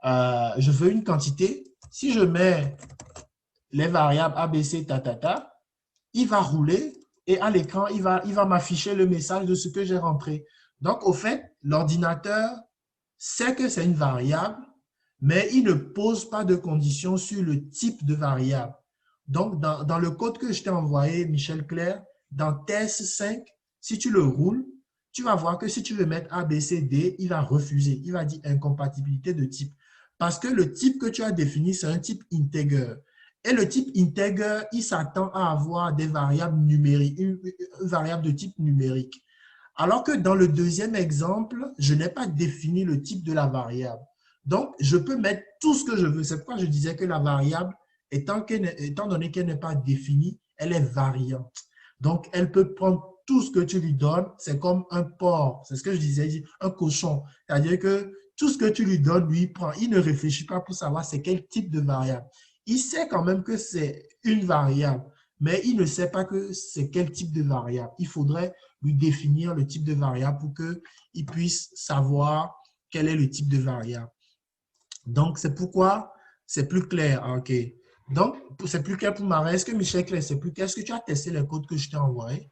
je veux une quantité, si je mets les variables ABC, il va rouler et à l'écran, il va m'afficher le message de ce que j'ai rentré. Donc, au fait, l'ordinateur sait que c'est une variable, mais il ne pose pas de conditions sur le type de variable. Donc, dans le code que je t'ai envoyé, Michel Clair, dans TS5, si tu le roules, tu vas voir que si tu veux mettre A, B, C, D, il va refuser. Il va dire incompatibilité de type. Parce que le type que tu as défini, c'est un type integer. Et le type integer, il s'attend à avoir des variables numériques, une variable de type numérique. Alors que dans le deuxième exemple, je n'ai pas défini le type de la variable. Donc, je peux mettre tout ce que je veux. C'est pourquoi je disais que la variable, étant donné qu'elle n'est pas définie, elle est variante. Donc, elle peut prendre tout ce que tu lui donnes. C'est comme un porc. C'est ce que je disais, un cochon. C'est-à-dire que tout ce que tu lui donnes, lui, il prend. Il ne réfléchit pas pour savoir c'est quel type de variable. Il sait quand même que c'est une variable, mais il ne sait pas que c'est quel type de variable. Il faudrait lui définir le type de variable pour qu'il puisse savoir quel est le type de variable. Donc, c'est pourquoi c'est plus clair. OK. Donc, c'est plus clair pour Marie. Est-ce que Michel Claire, c'est plus clair? Est-ce que tu as testé les codes que je t'ai envoyés?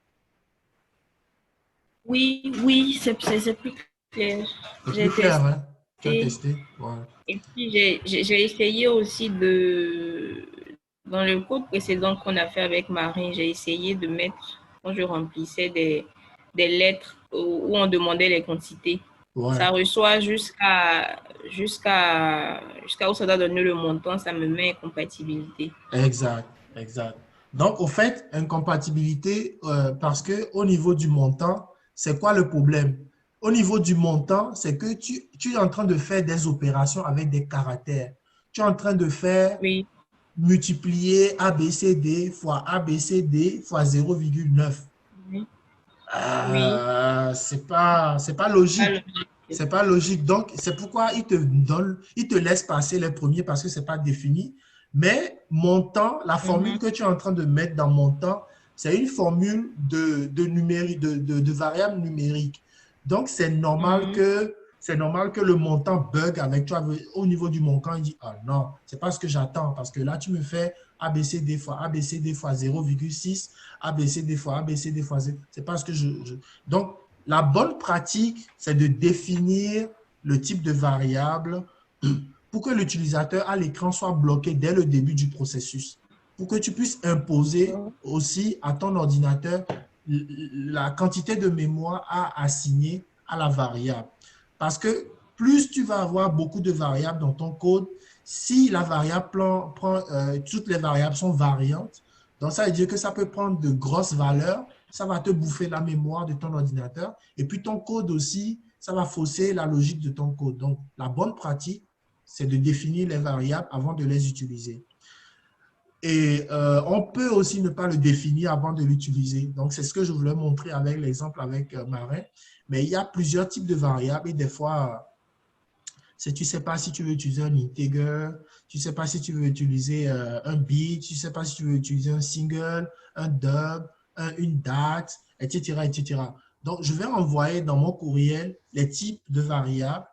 Oui, oui, c'est plus clair. C'est J'ai plus clair, hein? Tu as testé. testé? Ouais. Et puis, j'ai essayé aussi dans le code précédent qu'on a fait avec Marie, j'ai essayé de mettre, quand je remplissais des lettres où on demandait les quantités. Ouais. Ça reçoit jusqu'à où ça doit donner le montant, ça me met incompatibilité. Exact, exact. Donc, au fait, incompatibilité, parce que au niveau du montant, c'est quoi le problème? Au niveau du montant, c'est que tu es en train de faire des opérations avec des caractères. Tu es en train de faire Oui, multiplier ABCD fois ABCD fois 0,9. oui, oui. C'est pas logique. Alors, C'est pas logique. Donc, c'est pourquoi il te laisse passer les premiers parce que c'est pas défini. Mais montant, la formule que tu es en train de mettre dans montant, c'est une formule de variable numérique. Donc, c'est normal que le montant bug avec toi au niveau du montant. Il dit, ah non, c'est pas ce que j'attends parce que là, tu me fais ABCD fois ABCD fois 0,6, ABCD fois ABCD fois 0. C'est pas ce que Donc, la bonne pratique, c'est de définir le type de variable pour que l'utilisateur à l'écran soit bloqué dès le début du processus. Pour que tu puisses imposer aussi à ton ordinateur la quantité de mémoire à assigner à la variable. Parce que plus tu vas avoir beaucoup de variables dans ton code, si la variable toutes les variables sont variantes, donc ça veut dire que ça peut prendre de grosses valeurs, ça va te bouffer la mémoire de ton ordinateur, et puis ton code aussi, ça va fausser la logique de ton code. Donc, la bonne pratique, c'est de définir les variables avant de les utiliser. Et on peut aussi ne pas le définir avant de l'utiliser. Donc, c'est ce que je voulais montrer avec l'exemple avec Marin. Mais il y a plusieurs types de variables et des fois, tu ne sais pas si tu veux utiliser un integer, tu ne sais pas si tu veux utiliser un bit, tu ne sais pas si tu veux utiliser un single, un dub, une date, etc., etc. Donc, je vais envoyer dans mon courriel les types de variables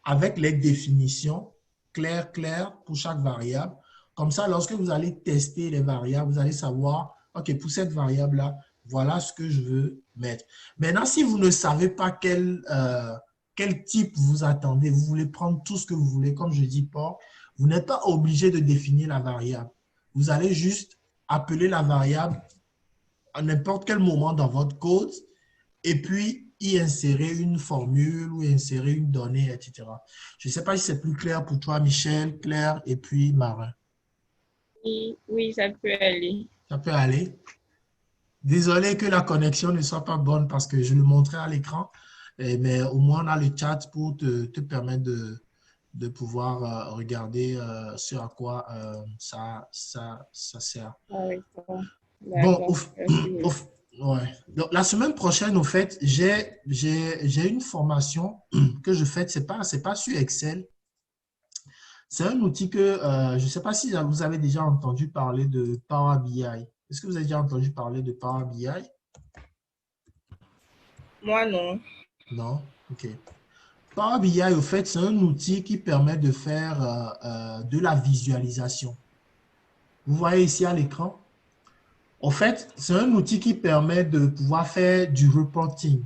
avec les définitions claires pour chaque variable. Comme ça, lorsque vous allez tester les variables, vous allez savoir, OK, pour cette variable-là, voilà ce que je veux mettre. Maintenant, si vous ne savez pas quel type vous attendez, vous voulez prendre tout ce que vous voulez, comme je dis pas, vous n'êtes pas obligé de définir la variable. Vous allez juste appeler la variable à n'importe quel moment dans votre code et puis y insérer une formule ou insérer une donnée, etc. Je ne sais pas si c'est plus clair pour toi, Michel, Claire et puis Marin. oui, oui, ça peut aller. Ça peut aller. Désolé que la connexion ne soit pas bonne parce que je le montrais à l'écran, mais au moins on a le chat pour te permettre de pouvoir regarder ce à quoi ça sert. Ah oui, Bon, d'accord. Merci. ouais. Donc, la semaine prochaine, au fait, j'ai une formation que je fais. C'est pas sur Excel. C'est un outil que je ne sais pas si vous avez déjà entendu parler de Power BI. Est-ce que vous avez déjà entendu parler de Power BI? Moi, non. Non? OK. Power BI, au fait, c'est un outil qui permet de faire de la visualisation. Vous voyez ici à l'écran? En fait, c'est un outil qui permet de pouvoir faire du reporting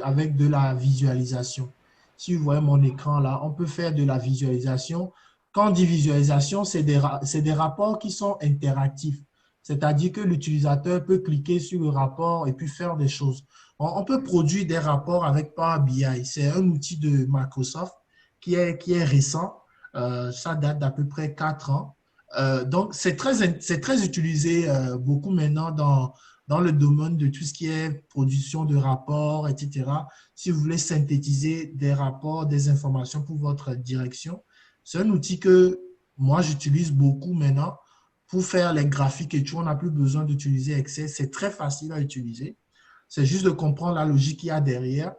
avec de la visualisation. Si vous voyez mon écran là, on peut faire de la visualisation. Quand on dit visualisation, c'est des rapports qui sont interactifs. C'est-à-dire que l'utilisateur peut cliquer sur le rapport et puis faire des choses. On peut produire des rapports avec Power BI. C'est un outil de Microsoft qui est récent. Ça date d'à peu près 4 ans. Donc, c'est très utilisé beaucoup maintenant dans le domaine de tout ce qui est production de rapports, etc. Si vous voulez synthétiser des rapports, des informations pour votre direction, c'est un outil que moi, j'utilise beaucoup maintenant pour faire les graphiques et tout. On n'a plus besoin d'utiliser Excel. C'est très facile à utiliser. C'est juste de comprendre la logique qu'il y a derrière.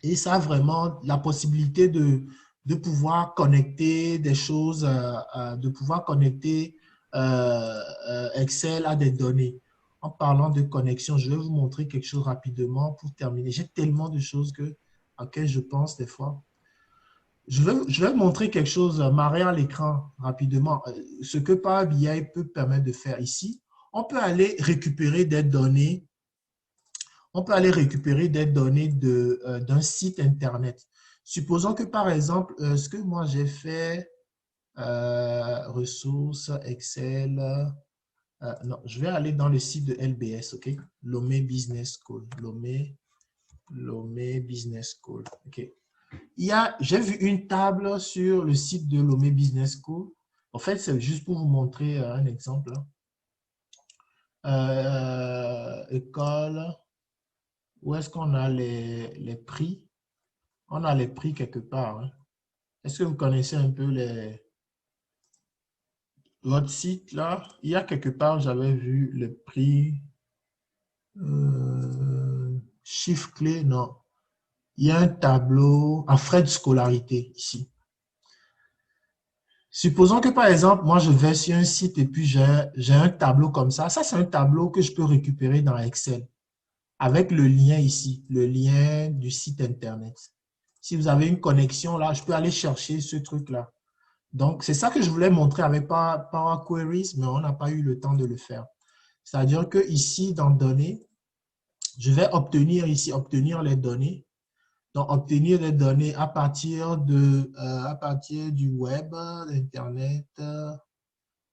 Et ça a vraiment la possibilité de pouvoir connecter des choses, de pouvoir connecter Excel à des données. En parlant de connexion, je vais vous montrer quelque chose rapidement pour terminer. J'ai tellement de choses auxquelles je pense des fois. Je vais vous montrer quelque chose, Marie, à l'écran rapidement. Ce que Power BI peut permettre de faire ici, on peut aller récupérer des données d'un site Internet. Supposons que, par exemple, ce que moi j'ai fait, ressources, Excel, non, je vais aller dans le site de LBS, OK? Lomé Business School. Lomé Business School, OK? J'ai vu une table sur le site de Lomé Business School. En fait, c'est juste pour vous montrer un exemple. École. Où est-ce qu'on a les prix? On a les prix quelque part, hein. Est-ce que vous connaissez un peu votre site là? Il y a quelque part, j'avais vu le prix. Chiffre clé, non. Il y a un tableau à frais de scolarité ici. Supposons que par exemple, moi je vais sur un site et puis j'ai un tableau comme ça. Ça, c'est un tableau que je peux récupérer dans Excel avec le lien ici, le lien du site Internet. Si vous avez une connexion là, je peux aller chercher ce truc-là. Donc, c'est ça que je voulais montrer avec Power Queries, mais on n'a pas eu le temps de le faire. C'est-à-dire que ici, dans Données, je vais obtenir ici, obtenir les données. Donc, obtenir les données à partir du web, d'Internet,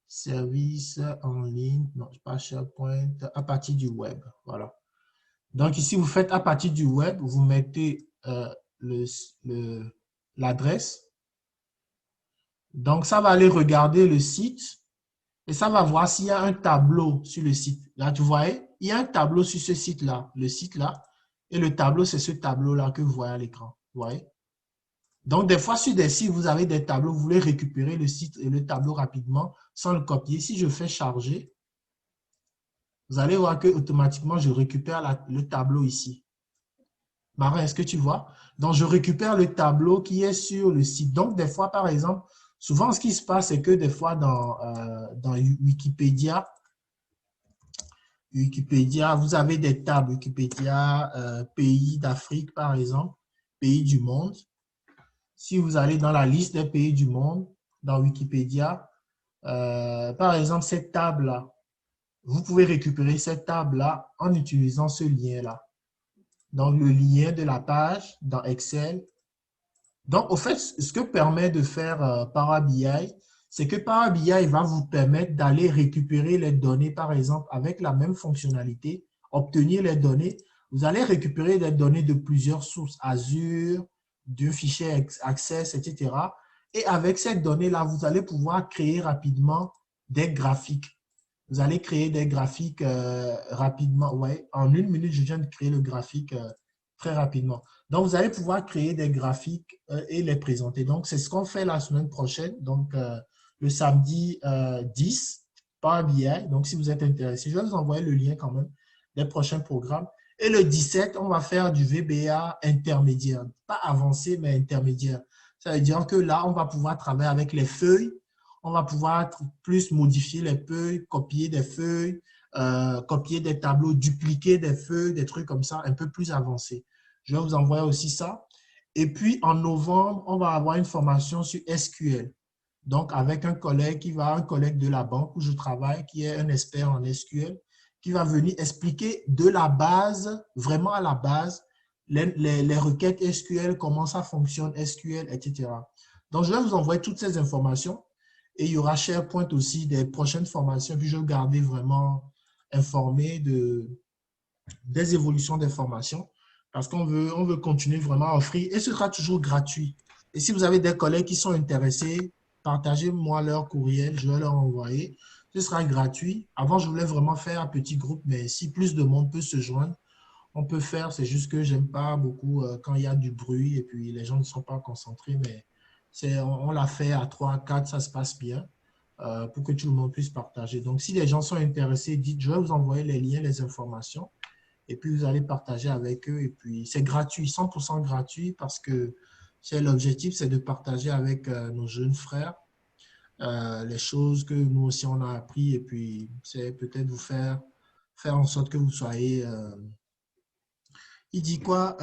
service en ligne, non, pas SharePoint, à partir du web. Voilà. Donc, ici, vous faites à partir du web, vous mettez l'adresse. Donc, ça va aller regarder le site et ça va voir s'il y a un tableau sur le site. Là, tu vois, il y a un tableau sur ce site-là, le site-là. Et le tableau, c'est ce tableau-là que vous voyez à l'écran. Vous voyez? Donc, des fois, sur des sites, vous avez des tableaux, vous voulez récupérer le site et le tableau rapidement sans le copier. Si je fais charger, vous allez voir que automatiquement, je récupère le tableau ici. Marin, est-ce que tu vois? Donc, je récupère le tableau qui est sur le site. Donc, des fois, par exemple, souvent, ce qui se passe, c'est que des fois, dans Wikipédia, vous avez des tables. Wikipédia, pays d'Afrique, par exemple, pays du monde. Si vous allez dans la liste des pays du monde, dans Wikipédia, par exemple, cette table-là, vous pouvez récupérer cette table-là en utilisant ce lien-là. Donc, le lien de la page dans Excel. Donc, au fait, ce que permet de faire Power BI, c'est que Power BI va vous permettre d'aller récupérer les données, par exemple, avec la même fonctionnalité, obtenir les données. Vous allez récupérer des données de plusieurs sources, Azure, d'un fichier Access, etc. Et avec ces données-là, vous allez pouvoir créer rapidement des graphiques. Vous allez créer des graphiques rapidement. Ouais, en 1 minute, je viens de créer le graphique très rapidement. Donc, vous allez pouvoir créer des graphiques et les présenter. Donc, c'est ce qu'on fait la semaine prochaine. Donc, le samedi 10, Power BI. Donc, si vous êtes intéressé, je vais vous envoyer le lien quand même des prochains programmes. Et le 17, on va faire du VBA intermédiaire. Pas avancé, mais intermédiaire. Ça veut dire que là, on va pouvoir travailler avec les feuilles. On va pouvoir plus modifier les feuilles, copier des tableaux, dupliquer des feuilles, des trucs comme ça, un peu plus avancés. Je vais vous envoyer aussi ça. Et puis, en novembre, on va avoir une formation sur SQL. Donc, avec un collègue de la banque où je travaille, qui est un expert en SQL, qui va venir expliquer de la base, vraiment à la base, les requêtes SQL, comment ça fonctionne, SQL, etc. Donc, je vais vous envoyer toutes ces informations et il y aura SharePoint aussi des prochaines formations. Puis, je vais garder vraiment informé des évolutions des formations parce on veut continuer vraiment à offrir et ce sera toujours gratuit. Et si vous avez des collègues qui sont intéressés, partagez-moi leur courriel, je vais leur envoyer. Ce sera gratuit. Avant, je voulais vraiment faire un petit groupe, mais si plus de monde peut se joindre, on peut faire. C'est juste que j'aime pas beaucoup quand il y a du bruit et puis les gens ne sont pas concentrés, mais on l'a fait à 3 4 ça se passe bien pour que tout le monde puisse partager. Donc, si les gens sont intéressés, dites, je vais vous envoyer les liens, les informations et puis vous allez partager avec eux. Et puis, c'est gratuit, 100% gratuit parce que l'objectif, c'est de partager avec nos jeunes frères les choses que nous aussi on a appris et puis c'est peut-être faire en sorte que vous soyez. Il dit quoi?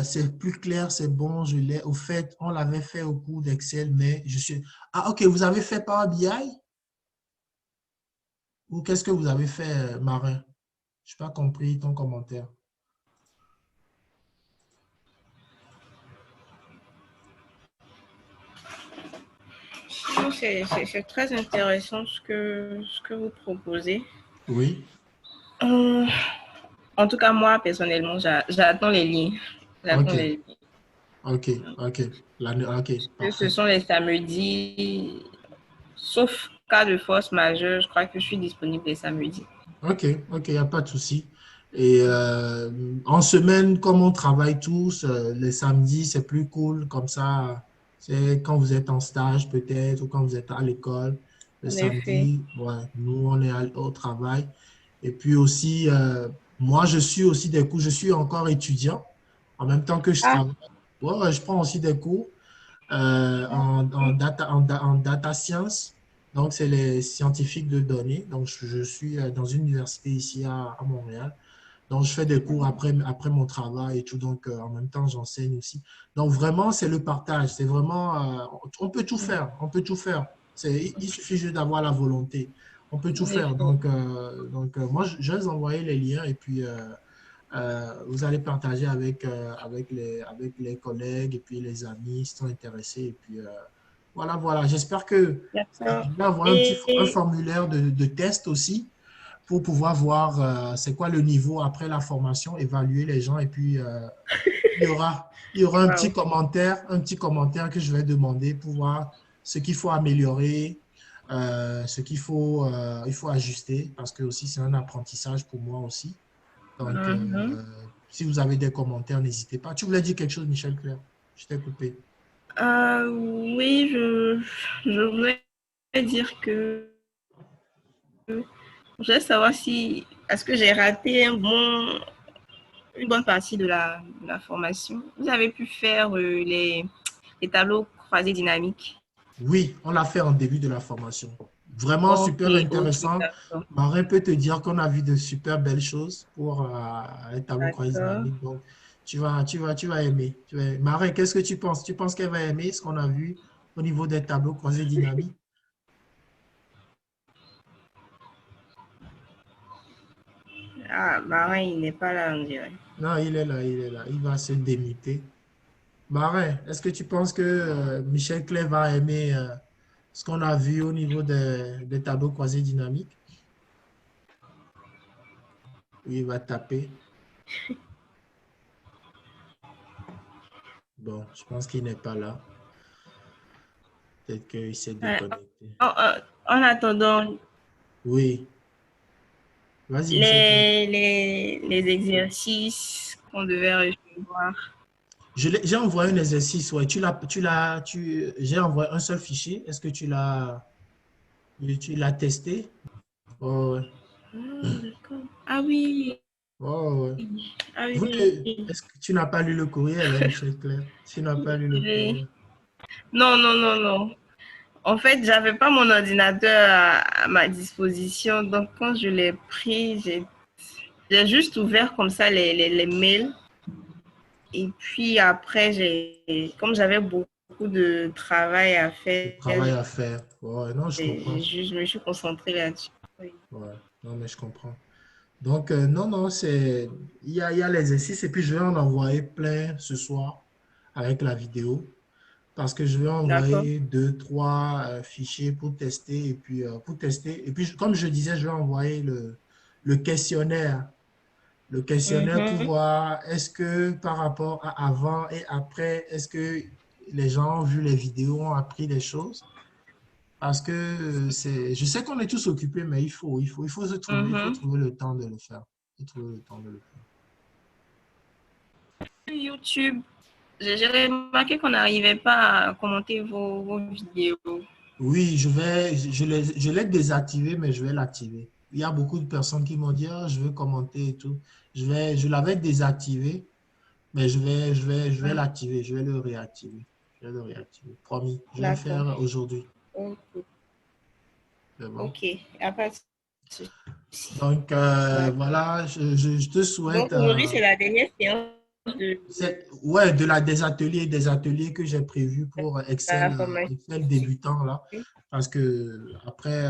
C'est plus clair, c'est bon, je l'ai. Au fait, on l'avait fait au cours d'Excel, mais je suis. Ah, ok, vous avez fait Power BI? Ou qu'est-ce que vous avez fait, Marin? Je n'ai pas compris ton commentaire. C'est très intéressant ce que vous proposez. Oui, Euh, En tout cas, moi, personnellement, j'attends les liens. ok, J'attends les liens. ok, ok. Ok, Que ce parfait. sont les samedis, sauf cas de force majeure, je crois que je suis disponible les samedis. Ok, ok, il n'y a pas de souci. Et en semaine, comme on travaille tous, les samedis, c'est plus cool. Comme ça, c'est quand vous êtes en stage peut-être ou quand vous êtes à l'école. Le En effet. samedi, ouais, nous, on est au travail. Et puis aussi, moi, je suis aussi des cours. Je suis encore étudiant en même temps que je Ah, travaille. Ouais, ouais, je prends aussi des cours en data science. Donc, c'est les scientifiques de données. Donc, je suis dans une université ici à Montréal. Donc, je fais des cours après mon travail et tout. Donc, en même temps, j'enseigne aussi. Donc, vraiment, c'est le partage. C'est vraiment, on peut tout faire. On peut tout faire. Il suffit juste d'avoir la volonté. On peut tout en faire. effet. Moi, je vais vous envoyer les liens et puis vous allez partager avec les collègues et puis les amis qui sont intéressés. Et puis, voilà, voilà. J'espère que D'accord. je vais avoir un Et formulaire de test aussi pour pouvoir voir c'est quoi le niveau après la formation, évaluer les gens. Et puis, il y aura wow. un petit commentaire que je vais demander pour voir ce qu'il faut améliorer, il faut ajuster parce que aussi c'est un apprentissage pour moi aussi. Donc, Mhm. si vous avez des commentaires, n'hésitez pas. Tu voulais dire quelque chose, Michel Claire? Je t'ai coupé. Oui, je voulais dire que je voulais savoir si est-ce que j'ai raté une bonne partie de la formation. Vous avez pu faire les tableaux croisés dynamiques. Oui, on l'a fait en début de la formation. Vraiment Ok, super ok, intéressant. d'accord. Marin peut te dire qu'on a vu de super belles choses pour les tableaux croisés D'accord. dynamiques. Donc, tu vas aimer. Marin, qu'est-ce que tu penses? Tu penses qu'elle va aimer ce qu'on a vu au niveau des tableaux croisés dynamiques? Ah, Marin, il n'est pas là, on dirait. Non, il est là, il est là. Il va se démuter. Marin, est-ce que tu penses que Michel Clay va aimer ce qu'on a vu au niveau des tableaux croisés dynamiques? Oui, il va taper. Bon, je pense qu'il n'est pas là. Peut-être qu'il s'est Ouais. déconnecté. En attendant, Oui. Vas-y, Michel Claire. Les exercices qu'on devait recevoir. J'ai envoyé un exercice, ouais. J'ai envoyé un seul fichier. Est-ce que tu l'as testé? Oh, ouais. Ah, d'accord. Ah oui, Oh, ouais. ah Vous oui. est-ce que tu n'as pas lu le courriel, hein, Michel Claire? Tu n'as pas lu le J'ai- courriel. Non, non, non, non. En fait, j'avais pas mon ordinateur à ma disposition. Donc, quand je l'ai pris, j'ai juste ouvert comme ça les mails. Et puis après, comme j'avais beaucoup de travail à Le faire, travail à faire. Ouais, non, je comprends. je me suis concentrée là-dessus. Oui. Ouais, non, mais je comprends. Donc, non, non, il y a l'exercice et puis je vais en envoyer plein ce soir avec la vidéo parce que je vais D'accord. envoyer deux, trois fichiers pour tester et puis comme je disais, je vais envoyer le questionnaire, le questionnaire pour Mhm. voir est-ce que par rapport à avant et après, est-ce que les gens ont vu les vidéos, ont appris des choses? Parce que je sais qu'on est tous occupés, mais il faut Mhm. trouver le temps de le faire. Il faut trouver le temps de le faire. YouTube, j'ai remarqué qu'on n'arrivait pas à commenter vos vidéos. Oui, je l'ai désactivé, mais je vais l'activer. Il y a beaucoup de personnes qui m'ont dit, ah, je veux commenter et tout. Je l'avais désactivé, mais je vais l'activer, je vais le réactiver. Je vais le réactiver. Promis, je vais le D'accord. faire aujourd'hui. Ok, C'est bon. ok. Y a pas de souci. Donc, D'accord. voilà, je te souhaite Donc aujourd'hui, c'est la dernière séance de Ouais, des ateliers que j'ai prévus pour la formation. Excel débutant là. Parce que après,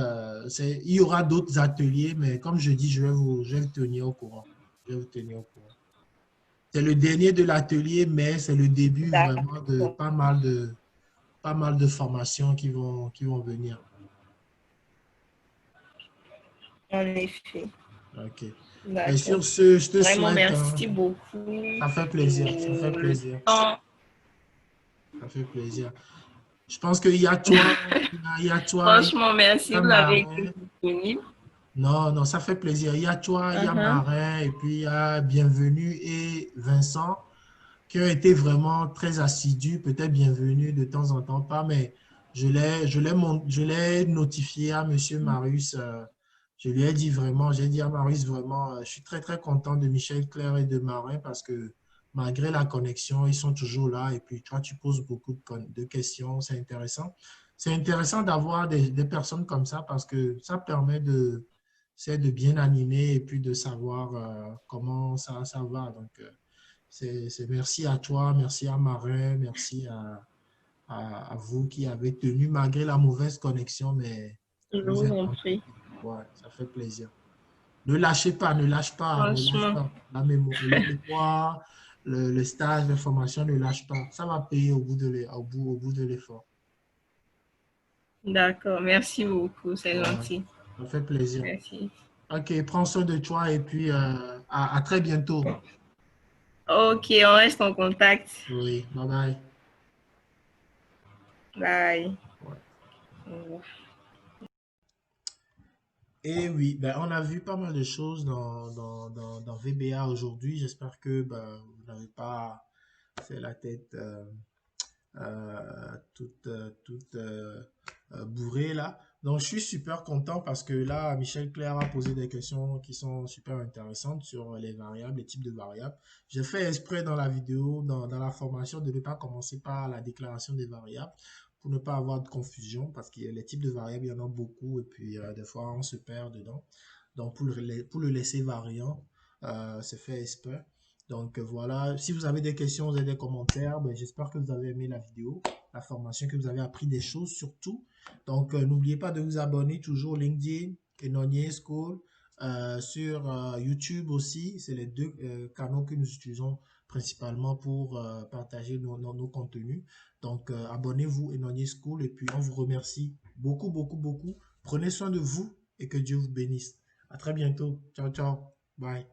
il y aura d'autres ateliers, mais comme je dis, je vais vous tenir au courant. Je vais vous tenir au courant. C'est le dernier de l'atelier, mais c'est le début vraiment de D'accord. pas mal de formations qui vont venir. En effet. OK. Et D'accord. sur ce, je te Vraiment, souhaite, merci beaucoup ça fait plaisir, ça fait pour le plaisir, temps. ça fait plaisir. Je pense qu'il y a toi, il y a toi, il Franchement, y merci. a Vous avez été Marin. disponible. Non, non, ça fait plaisir. Il y a toi, il y a Mhm. Marin, et puis il y a Bienvenue et Vincent qui ont été vraiment très assidus, peut-être Bienvenue de temps en temps, pas, mais je l'ai notifié à Monsieur Marius. Je lui ai dit vraiment, j'ai dit à Marius vraiment, je suis très, très content de Michel Claire et de Marin parce que malgré la connexion, ils sont toujours là. Et puis, toi, tu poses beaucoup de questions, c'est intéressant. C'est intéressant d'avoir des personnes comme ça parce que ça permet c'est de bien animer et puis de savoir comment ça va. Donc, merci à toi, merci à Marin, merci à vous qui avez tenu malgré la mauvaise connexion, mais Je vous vous êtes en prie. entendu. Ouais, ça fait plaisir. Ne lâchez pas, ne lâche pas, ne lâche Franchement. pas. La mémoire, le stage, la formation, ne lâche pas. Ça va payer au bout de l'effort. D'accord. Merci beaucoup. C'est Ouais, gentil. ça fait plaisir. Merci. Ok, prends soin de toi et puis à très bientôt. Ok, on reste en contact. Oui, bye bye. Bye. Ouais. Au revoir. Et oui, ben, on a vu pas mal de choses dans VBA aujourd'hui. J'espère que ben, vous n'avez pas fait la tête bourrée là. Donc, je suis super content parce que là, Michel Claire a posé des questions qui sont super intéressantes sur les variables, les types de variables. J'ai fait exprès dans la vidéo, dans la formation, de ne pas commencer par la déclaration des variables pour ne pas avoir de confusion parce que les types de variables, il y en a beaucoup et puis des fois, on se perd dedans. Donc, pour le laisser variant, c'est fait exprès. Donc voilà, si vous avez des questions, vous avez des commentaires, ben, j'espère que vous avez aimé la vidéo, la formation, que vous avez appris des choses surtout. Donc n'oubliez pas de vous abonner toujours LinkedIn et Nonier School, sur YouTube aussi. C'est les deux canaux que nous utilisons principalement pour partager nos contenus. Donc abonnez-vous et Nonier School et puis on vous remercie beaucoup, beaucoup, beaucoup. Prenez soin de vous et que Dieu vous bénisse. À très bientôt. Ciao, ciao. Bye.